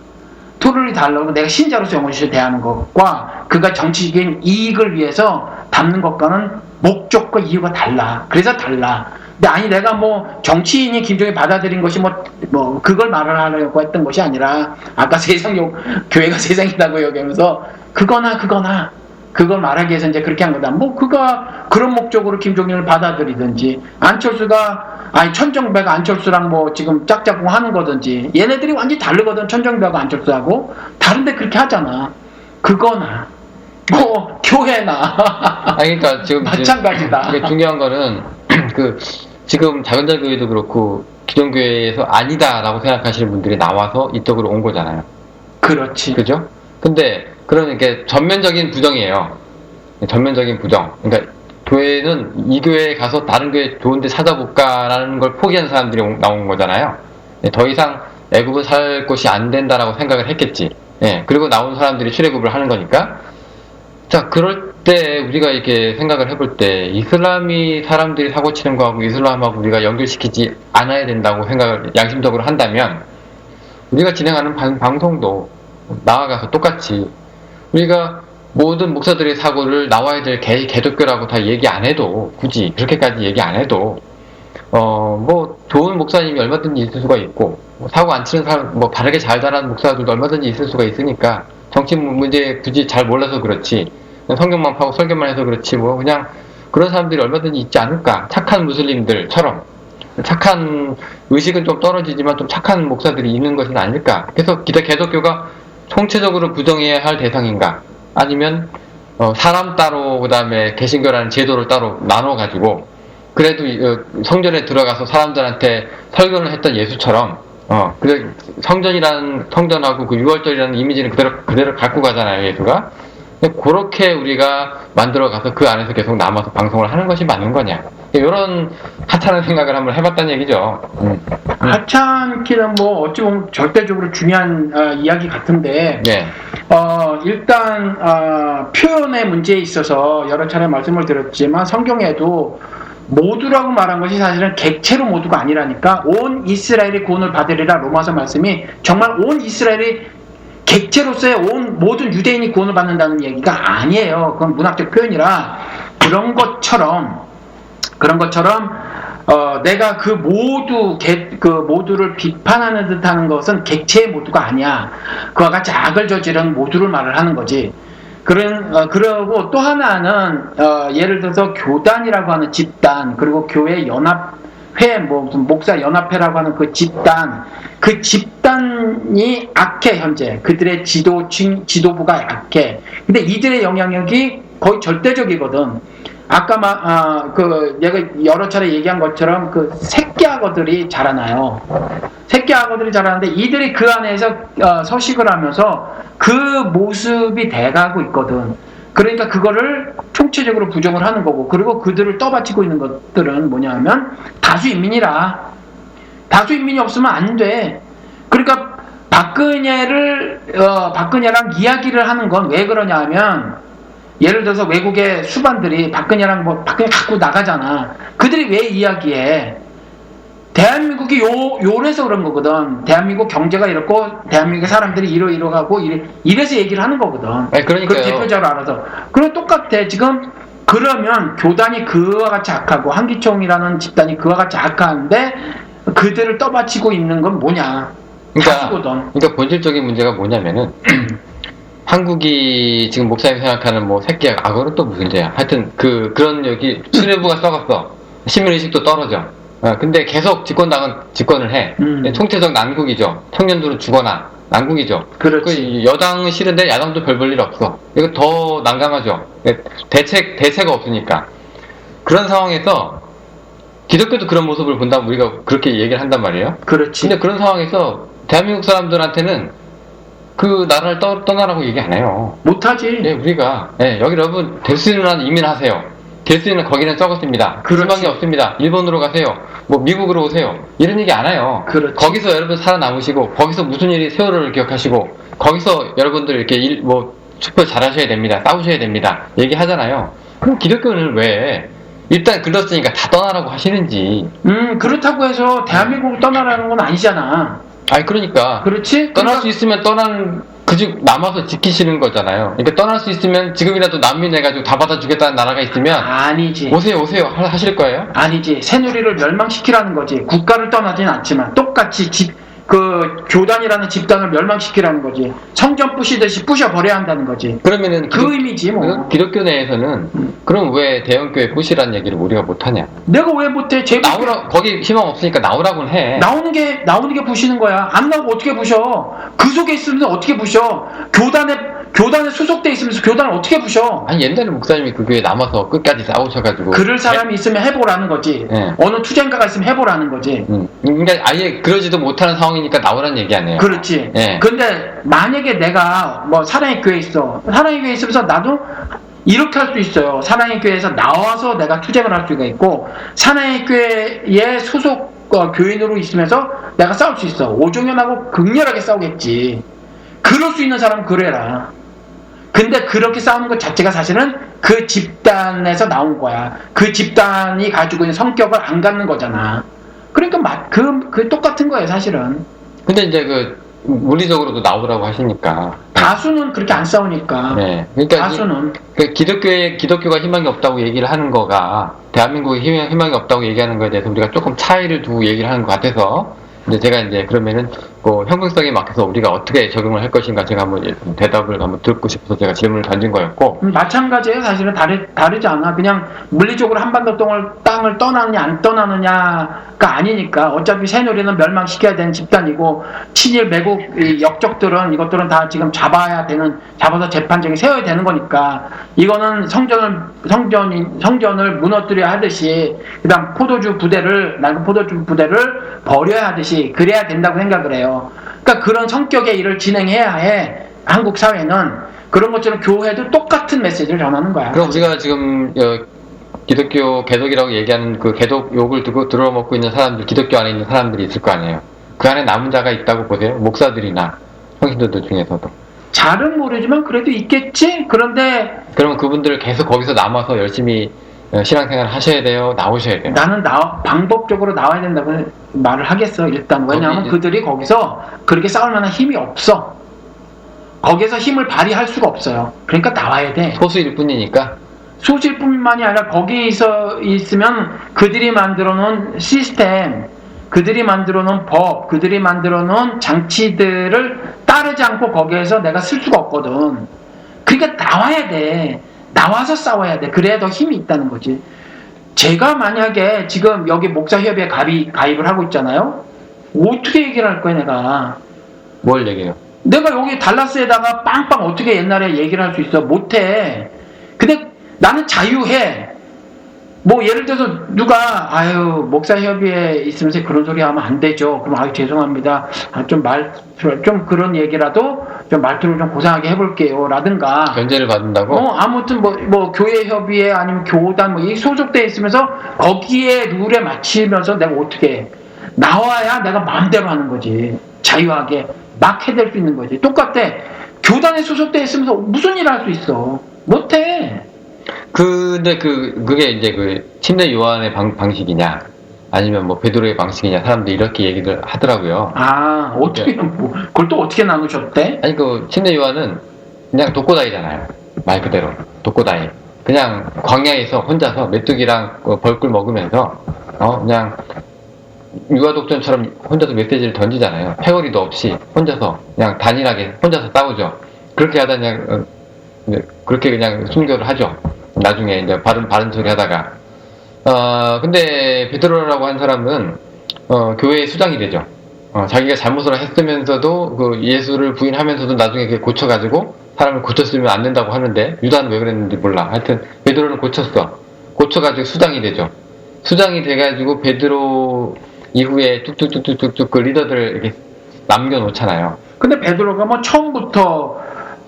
토론이 달라고 내가 신자로서 영호 씨를 대하는 것과 그가 정치적인 이익을 위해서 담는 것과는 목적과 이유가 달라. 그래서 달라. 근데 아니 내가 뭐 정치인이 김종인 받아들인 것이 뭐 그걸 말을 하려고 했던 것이 아니라 아까 교회가 세상이라고 여기면서 그거나 그걸 말하기 위해서 이제 그렇게 한 거다. 뭐 그가 그런 목적으로 김종인을 받아들이든지 안철수가 천정배가 안철수랑 뭐 지금 짝짝꿍 하는 거든지 얘네들이 완전히 다르거든. 천정배하고 안철수하고 다른데 그렇게 하잖아. 그거나 뭐 교회나 그러니까 지금 마찬가지다. 중요한 거는 지금 자근자교회도 그렇고 기존교회에서 아니다라고 생각하시는 분들이 나와서 이쪽으로 온 거잖아요. 그렇지. 그죠? 근데 그러니까 전면적인 부정이에요. 전면적인 부정. 그러니까 교회는 이 교회에 가서 다른 교회 좋은데 찾아볼까라는 걸 포기한 사람들이 나온 거잖아요. 더 이상 애굽을 살 곳이 안 된다라고 생각을 했겠지. 그리고 나온 사람들이 출애굽을 하는 거니까. 자, 그럴 때 우리가 이렇게 생각을 해볼 때 이슬람이 사람들이 사고치는 거하고 이슬람하고 우리가 연결시키지 않아야 된다고 생각을 양심적으로 한다면 우리가 진행하는 방송도 나아가서 똑같이 우리가 모든 목사들의 사고를 나와야 될 개독교라고 다 얘기 안 해도 굳이 그렇게까지 얘기 안 해도 뭐 좋은 목사님이 얼마든지 있을 수가 있고 사고 안 치는 사람 뭐 바르게 잘 자라는 목사들도 얼마든지 있을 수가 있으니까 정치 문제 굳이 잘 몰라서 그렇지 성경만 파고 설교만 해서 그렇지 뭐 그냥 그런 사람들이 얼마든지 있지 않을까. 착한 무슬림들처럼 착한 의식은 좀 떨어지지만 좀 착한 목사들이 있는 것은 아닐까. 그래서 개독교가 총체적으로 부정해야 할 대상인가 아니면 사람 따로 그다음에 개신교라는 제도를 따로 나눠 가지고 그래도 성전에 들어가서 사람들한테 설교를 했던 예수처럼 그래 성전하고 그 6월절이라는 이미지는 그대로 갖고 가잖아요, 예수가. 그렇게 우리가 만들어가서 그 안에서 계속 남아서 방송을 하는 것이 맞는 거냐. 이런 하찮은 생각을 한번 해봤다는 얘기죠. 하찮기는 뭐 어찌 보면 절대적으로 중요한 이야기 같은데 네. 일단 표현의 문제에 있어서 여러 차례 말씀을 드렸지만 성경에도 모두라고 말한 것이 사실은 객체로 모두가 아니라니까 온 이스라엘이 구원을 받으리라 로마서 말씀이 정말 온 이스라엘이 객체로서의 온 모든 유대인이 구원을 받는다는 얘기가 아니에요. 그건 문학적 표현이라 그런 것처럼 내가 그 모두를 비판하는 듯하는 것은 객체의 모두가 아니야. 그와 같이 악을 저지른 모두를 말을 하는 거지. 그러고 또 하나는 예를 들어서 교단이라고 하는 집단 그리고 교회 연합회 무슨 목사 연합회라고 하는 그 집단이 악해. 현재 그들의 지도부가 약해. 근데 이들의 영향력이 거의 절대적이거든. 아까 내가 여러 차례 얘기한 것처럼 그 새끼 악어들이 자라나요. 새끼 악어들이 자라는데 이들이 그 안에서 서식을 하면서 그 모습이 돼가고 있거든. 그러니까 그거를 총체적으로 부정을 하는 거고, 그리고 그들을 떠받치고 있는 것들은 뭐냐면 다수인민이라. 다수인민이 없으면 안 돼. 그러니까 박근혜랑 이야기를 하는 건 왜 그러냐 하면, 예를 들어서 외국의 수반들이 박근혜 갖고 나가잖아. 그들이 왜 이야기해? 대한민국이 요래서 그런 거거든. 대한민국 경제가 이렇고 대한민국 사람들이 이러가고 이래서 얘기를 하는 거거든. 아니, 그러니까요. 그걸 대표적으로 알아서. 그럼 똑같아. 지금 그러면 교단이 그와 같이 악하고 한기총이라는 집단이 그와 같이 악하는데 그들을 떠받치고 있는 건 뭐냐? 그러니까 본질적인 문제가 뭐냐면은 한국이 지금 목사님이 생각하는 뭐 새끼 악어는 또 무슨 죄야? 하여튼 그런 여기 수뇌부가 썩었어. 시민의식도 떨어져. 근데 계속 집권을 해. 총체적 난국이죠. 청년들은 죽어나 난국이죠. 그렇지. 여당은 싫은데 야당도 별 볼 일 없어. 이거 더 난감하죠. 대체가 없으니까. 그런 상황에서 기독교도 그런 모습을 본다면 우리가 그렇게 얘기를 한단 말이에요. 그렇지. 근데 그런 상황에서 대한민국 사람들한테는 그 나라를 떠나라고 얘기 안 해요. 못하지. 예, 우리가 여기 여러분 될 수 있는 한 이민하세요. 될 수 있는 거기는 적었습니다. 희망이 없습니다. 일본으로 가세요. 뭐 미국으로 오세요. 이런 얘기 안 해요. 그렇지. 거기서 여러분 살아남으시고 거기서 무슨 일이 세월호를 기억하시고 거기서 여러분들 이렇게 투표 잘하셔야 됩니다. 싸우셔야 됩니다. 얘기하잖아요. 그럼 기독교는 왜 일단 글렀으니까 다 떠나라고 하시는지. 그렇다고 해서 대한민국을 떠나라는 건 아니잖아. 아니 그러니까 그렇지? 떠날 수 있으면 그중 남아서 지키시는 거잖아요. 그러니까 떠날 수 있으면 지금이라도 난민 해가지고 다 받아주겠다는 나라가 있으면 아니지. 오세요 하실 거예요? 아니지. 새누리를 멸망시키라는 거지. 국가를 떠나진 않지만 똑같이 교단이라는 집단을 멸망시키라는 거지. 성전 부시듯이 부셔버려야 한다는 거지. 그러면은 의미지 뭐. 기독교 내에서는 그럼 왜 대형교회 부시라는 얘기를 우리가 못하냐? 내가 왜 못해? 거기 희망 없으니까 나오라고는 해. 나오는 게 부시는 거야. 안 나오고 어떻게 부셔? 그 속에 있으면서 어떻게 부셔? 교단에 수속돼 있으면서 교단을 어떻게 부셔? 아니 옛날에 목사님이 그 교회 남아서 끝까지 싸우셔가지고 그럴 사람이 있으면 해보라는 거지. 어느 투쟁가가 있으면 해보라는 거지. 그러니까 아예 그러지도 못하는 상황이니까 나오라는 얘기 아니에요. 그렇지. 근데 만약에 내가 뭐 사랑의 교회에 있어. 사랑의 교회에 있으면서 나도 이렇게 할 수 있어요. 사랑의 교회에서 나와서 내가 투쟁을 할 수가 있고 사랑의 교회에 소속 교인으로 있으면서 내가 싸울 수 있어. 오종현하고 극렬하게 싸우겠지. 그럴 수 있는 사람은 그래라. 근데 그렇게 싸우는 것 자체가 사실은 그 집단에서 나온 거야. 그 집단이 가지고 있는 성격을 안 갖는 거잖아. 그러니까 그 똑같은 거예요, 사실은. 근데 이제 물리적으로도 나오라고 하시니까. 다수는 그렇게 안 싸우니까. 네. 그러니까 다수는. 기독교가 희망이 없다고 얘기를 하는 거가, 대한민국에 희망이 없다고 얘기하는 거에 대해서 우리가 조금 차이를 두고 얘기를 하는 것 같아서, 이제 제가 그러면은, 형평성에 맞춰서 우리가 어떻게 적용을 할 것인가 제가 대답을 듣고 싶어서 제가 질문을 던진 거였고. 마찬가지예요. 사실은 다르지 않아. 그냥 물리적으로 한반도 땅을 떠나느냐 안 떠나느냐가 아니니까. 어차피 새누리는 멸망시켜야 되는 집단이고 친일 매국 이것들은 다 지금 잡아서 재판정에 세워야 되는 거니까. 이거는 성전을 무너뜨려야 하듯이, 그다음 낡은 포도주 부대를 버려야 하듯이 그래야 된다고 생각을 해요. 그러니까 그런 성격의 일을 진행해야 해. 한국 사회는. 그런 것처럼 교회도 똑같은 메시지를 전하는 거야. 그럼 우리가 지금 기독교 개독이라고 얘기하는 그 개독 욕을 들어먹고 있는 사람들, 기독교 안에 있는 사람들이 있을 거 아니에요. 그 안에 남은 자가 있다고 보세요. 목사들이나 성신도들 중에서도. 잘은 모르지만 그래도 있겠지. 그런데 그러면 그분들 계속 거기서 남아서 열심히 신앙생활 하셔야 돼요? 나오셔야 돼요? 나는 방법적으로 나와야 된다고 말을 하겠어. 일단 왜냐하면 그들이 거기서 그렇게 싸울 만한 힘이 없어. 거기서 힘을 발휘할 수가 없어요. 그러니까 나와야 돼. 소수일 뿐이니까. 소수일 뿐만이 아니라 거기서 있으면 그들이 만들어 놓은 시스템, 그들이 만들어 놓은 법, 그들이 만들어 놓은 장치들을 따르지 않고 거기에서 내가 쓸 수가 없거든. 그러니까 나와야 돼. 나와서 싸워야 돼. 그래야 더 힘이 있다는 거지. 제가 만약에 지금 여기 목사협의회 가입을 하고 있잖아요. 어떻게 얘기를 할 거야, 내가. 뭘 얘기해요? 내가 여기 달라스에다가 빵빵 어떻게 옛날에 얘기를 할 수 있어? 못해. 근데 나는 자유해. 뭐 예를 들어서 누가 목사협의회에 있으면서 그런 소리 하면 안 되죠. 그럼 죄송합니다. 좀 그런 얘기라도 좀 말투를 좀 고상하게 해볼게요. 라든가. 견제를 받는다고? 아무튼 뭐 교회협의회 아니면 교단 이 소속돼 있으면서 거기에 룰에 맞추면서 내가 어떻게 해. 나와야 내가 마음대로 하는 거지. 자유하게 막 해댈 수 있는 거지. 똑같아. 교단에 소속돼 있으면서 무슨 일을 할 수 있어. 못해. 근데 그게 이제 침례 요한의 방식이냐 아니면 뭐 베드로의 방식이냐 사람들이 이렇게 얘기를 하더라고요. 아, 어떻게, 뭐, 그걸 또 어떻게 나누셨대? 아니 그 침례 요한은 그냥 독고다이잖아요. 말 그대로 독고다이. 그냥 광야에서 혼자서 메뚜기랑 벌꿀 먹으면서 그냥 유아독존처럼 혼자서 메시지를 던지잖아요. 패거리도 없이 혼자서 그냥 단일하게 혼자서 싸우죠. 그렇게 하다 그냥 그렇게 그냥 순교를 하죠. 나중에 이제 바른 소리 하다가 근데 베드로라고 한 사람은 교회의 수장이 되죠. 자기가 잘못을 했으면서도 그 예수를 부인하면서도 나중에 그게 고쳐가지고 사람을 고쳤으면 안 된다고 하는데 유다는 왜 그랬는지 몰라. 하여튼 베드로는 고쳐가지고 수장이 되죠. 수장이 돼가지고 베드로 이후에 뚝뚝뚝뚝뚝 그 리더들을 이렇게 남겨놓잖아요. 근데 베드로가 뭐 처음부터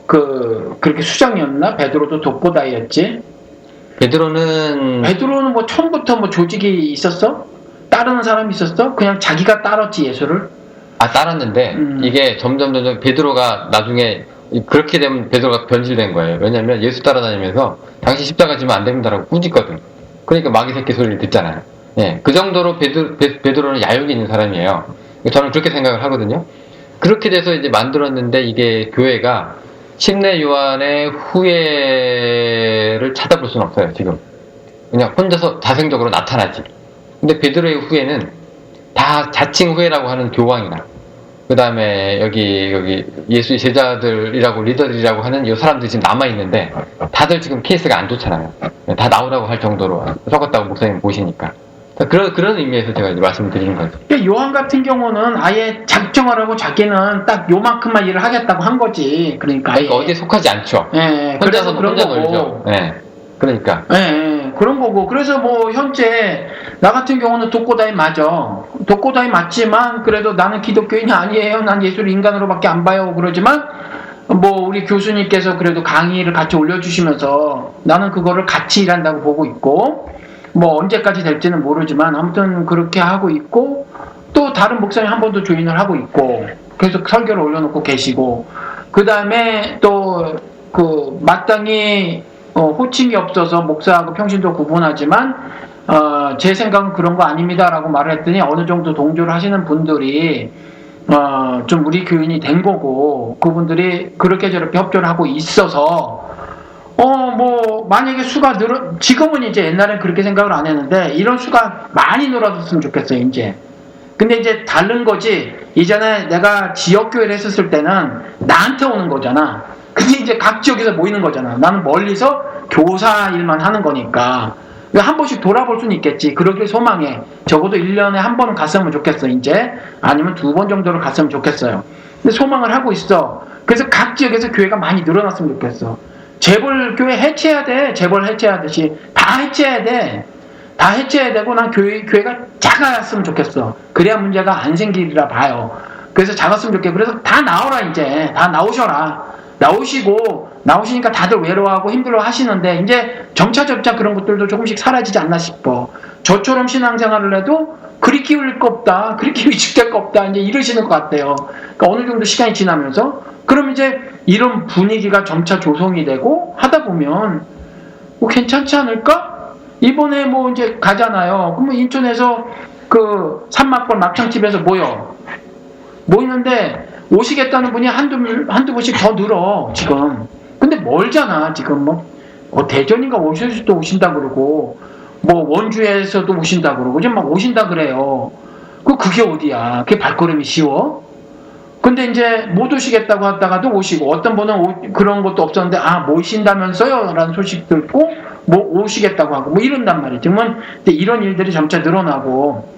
그렇게 수장이었나? 베드로도 독고다이였지? 베드로는 뭐 처음부터 뭐 조직이 있었어? 따르는 사람이 있었어? 그냥 자기가 따랐지 예수를? 따랐는데 이게 점점 베드로가 나중에 그렇게 되면 베드로가 변질된 거예요. 왜냐면 예수 따라다니면서 당신 십자가 지면 안 됩니다라고 꾸짖거든. 그러니까 마귀 새끼 소리를 듣잖아요. 예, 그 정도로 베드로는 야욕이 있는 사람이에요. 저는 그렇게 생각을 하거든요. 그렇게 돼서 이제 만들었는데 이게 교회가 침례 요한의 후예를 찾아볼 수는 없어요, 지금. 그냥 혼자서 자생적으로 나타나지. 근데 베드로의 후예는 다 자칭 후예라고 하는 교황이나, 그 다음에 여기 예수의 제자들이라고 리더들이라고 하는 이 사람들이 지금 남아있는데, 다들 지금 케이스가 안 좋잖아요. 다 나오라고 할 정도로 썩었다고 목사님 보시니까. 그런 의미에서 제가 이제 말씀을 드리는 거죠. 요한 같은 경우는 아예 작정을 하고 자기는 딱 요만큼만 일을 하겠다고 한 거지. 그러니까 어디에 속하지 않죠. 예, 혼자서 그런 혼자 거고. 놀죠. 예, 그러니까. 예, 그런 거고. 그래서 뭐 현재 나 같은 경우는 독고다이 맞아. 독고다이 맞지만 그래도 나는 기독교인이 아니에요. 난 예수를 인간으로밖에 안 봐요. 그러지만 뭐 우리 교수님께서 그래도 강의를 같이 올려주시면서 나는 그거를 같이 일한다고 보고 있고, 뭐 언제까지 될지는 모르지만 아무튼 그렇게 하고 있고, 또 다른 목사님 한 번도 조인을 하고 있고 계속 설교를 올려놓고 계시고, 그 다음에 또 그 마땅히 호칭이 없어서 목사하고 평신도 구분하지만 제 생각은 그런 거 아닙니다라고 말을 했더니 어느 정도 동조를 하시는 분들이 좀 우리 교인이 된 거고, 그분들이 그렇게 저렇게 협조를 하고 있어서 뭐 만약에 수가 지금은 이제 옛날엔 그렇게 생각을 안 했는데 이런 수가 많이 늘어졌으면 좋겠어요 이제. 근데 이제 다른 거지, 이전에 내가 지역교회를 했었을 때는 나한테 오는 거잖아. 근데 이제 각 지역에서 모이는 거잖아. 나는 멀리서 교사 일만 하는 거니까 한 번씩 돌아볼 수는 있겠지. 그러길 소망해. 적어도 1년에 한 번은 갔으면 좋겠어 이제. 아니면 2번 정도를 갔으면 좋겠어요. 근데 소망을 하고 있어. 그래서 각 지역에서 교회가 많이 늘어났으면 좋겠어. 재벌교회 해체해야 돼. 재벌 해체하듯이 다 해체해야 돼. 다 해체해야 되고, 난 교회가 작았으면 좋겠어. 그래야 문제가 안 생기리라 봐요. 그래서 작았으면 좋겠고, 그래서 다 나오라 이제. 다 나오셔라. 나오시니까 다들 외로워하고 힘들어 하시는데 이제 점차 그런 것들도 조금씩 사라지지 않나 싶어. 저처럼 신앙생활을 해도 그리 키울 거 없다, 그리 위축될 거 없다 이제 이러시는 것 같아요. 그러니까 어느 정도 시간이 지나면서 그럼 이제 이런 분위기가 점차 조성이 되고 하다 보면 뭐 괜찮지 않을까? 이번에 뭐 이제 가잖아요. 그러면 인천에서 그 삼막골 막창집에서 모이는데 오시겠다는 분이 한두 분씩 더 늘어 지금. 근데 멀잖아 지금. 뭐 대전인가 오셔서도 오신다 그러고, 뭐 원주에서도 오신다 그러고 지금 막 오신다 그래요. 그게 어디야? 그게 발걸음이 쉬워? 근데 이제 못 오시겠다고 하다가도 오시고, 어떤 분은 그런 것도 없었는데 모이신다면서요? 라는 소식 듣고 뭐 오시겠다고 하고 뭐 이런단 말이지. 그러면 이런 일들이 점차 늘어나고,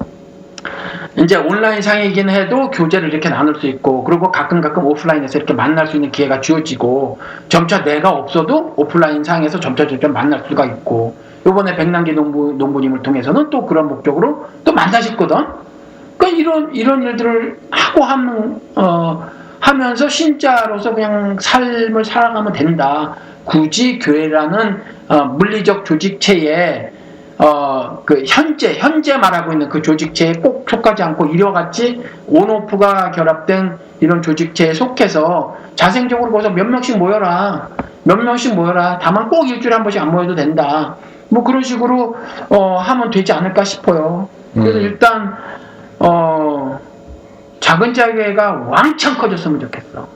이제 온라인 상이긴 해도 교제를 이렇게 나눌 수 있고, 그리고 가끔 오프라인에서 이렇게 만날 수 있는 기회가 주어지고, 점차 내가 없어도 오프라인 상에서 점차 만날 수가 있고, 이번에 백남기 농부님을 통해서는 또 그런 목적으로 또 만나셨거든. 그러니까 이런 일들을 하고 하면서 신자로서 그냥 삶을 살아가면 된다. 굳이 교회라는 물리적 조직체에 그 현재 말하고 있는 그 조직체에 꼭 속하지 않고 이와같이 온오프가 결합된 이런 조직체에 속해서 자생적으로 거기서 몇 명씩 모여라. 다만 꼭 일주일에 한 번씩 안 모여도 된다. 뭐 그런 식으로 하면 되지 않을까 싶어요. 그래서 일단 작은 자교회가 왕창 커졌으면 좋겠어.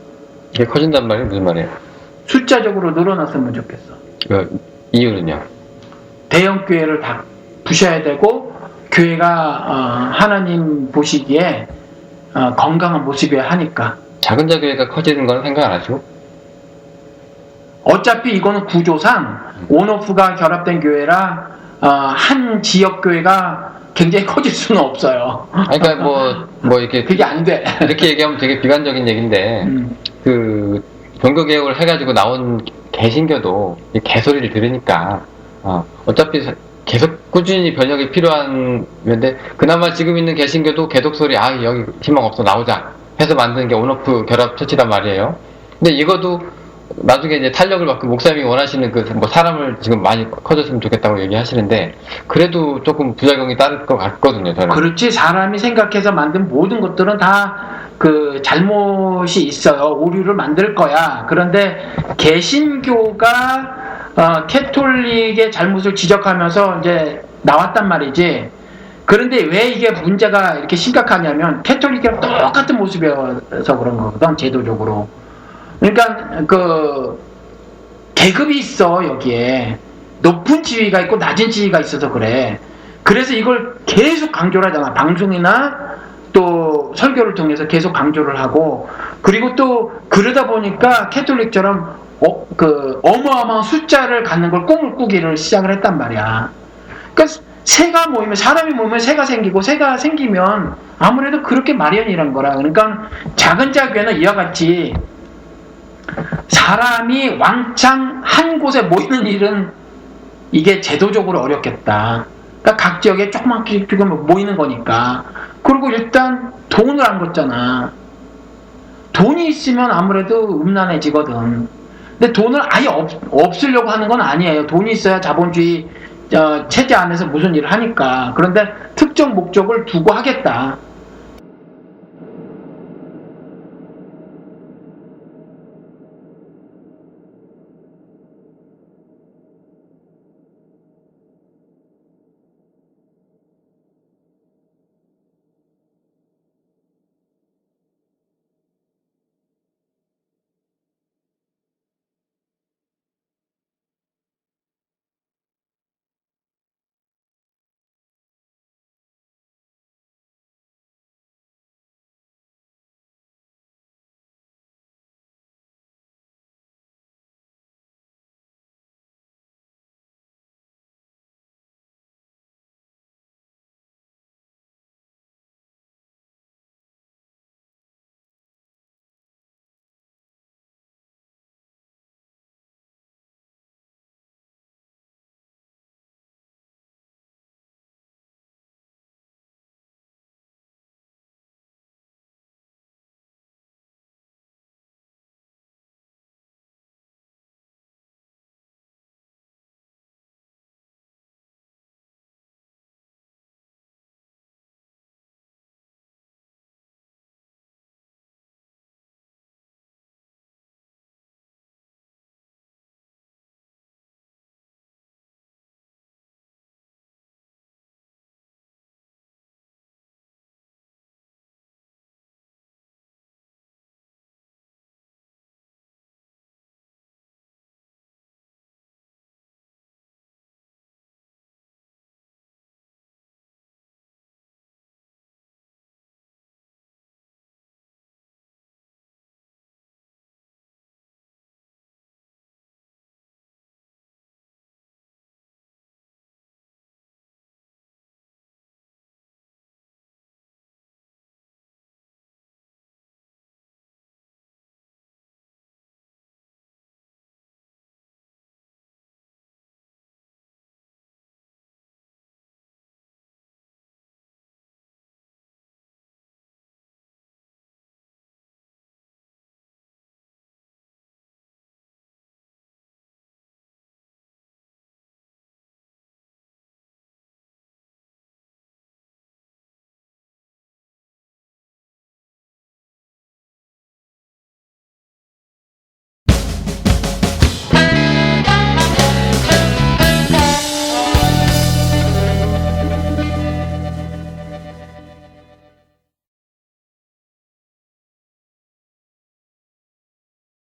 이게 커진단 말이 무슨 말이에요? 숫자적으로 늘어났으면 좋겠어. 그 이유는요? 대형 교회를 다 부셔야 되고 교회가 하나님 보시기에 건강한 모습이어야 하니까. 작은 자교회가 커지는 건 생각 안 하시고? 어차피 이거는 구조상 온오프가 결합된 교회라 한 지역 교회가 굉장히 커질 수는 없어요. 아니, 그러니까 뭐 이렇게 그게 안 돼. 이렇게 얘기하면 되게 비관적인 얘기인데 그 종교 개혁을 해가지고 나온 개신교도 이 개소리를 들으니까 어차피 계속 꾸준히 변혁이 필요한 건데 그나마 지금 있는 개신교도 개독소리 여기 희망 없어 나오자 해서 만든 게 온오프 결합 처치란 말이에요. 근데 이것도 나중에 이제 탄력을 받고 목사님이 원하시는 뭐 사람을 지금 많이 커졌으면 좋겠다고 얘기하시는데 그래도 조금 부작용이 따를 것 같거든요, 저는. 그렇지. 사람이 생각해서 만든 모든 것들은 다 그 잘못이 있어요. 오류를 만들 거야. 그런데 개신교가 캐톨릭의 잘못을 지적하면서 이제 나왔단 말이지. 그런데 왜 이게 문제가 이렇게 심각하냐면 캐톨릭이랑 똑같은 모습이어서 그런 거거든, 제도적으로. 그러니까 그 계급이 있어. 여기에 높은 지위가 있고 낮은 지위가 있어서 그래. 그래서 이걸 계속 강조를 하잖아. 방송이나 또 설교를 통해서 계속 강조를 하고, 그리고 또 그러다 보니까 캐톨릭처럼 어마어마한 숫자를 갖는 걸 꿈을 꾸기를 시작을 했단 말이야. 그러니까 새가 모이면, 사람이 모이면 새가 생기고, 새가 생기면 아무래도 그렇게 마련이란 거라. 그러니까 작은 자교회는 이와 같이 사람이 왕창 한 곳에 모이는 일은 이게 제도적으로 어렵겠다. 그러니까 각 지역에 조그맣게 지금 모이는 거니까. 그리고 일단 돈을 안 걷잖아. 돈이 있으면 아무래도 음란해지거든. 근데 돈을 아예 없으려고 하는 건 아니에요. 돈이 있어야 자본주의 체제 안에서 무슨 일을 하니까. 그런데 특정 목적을 두고 하겠다.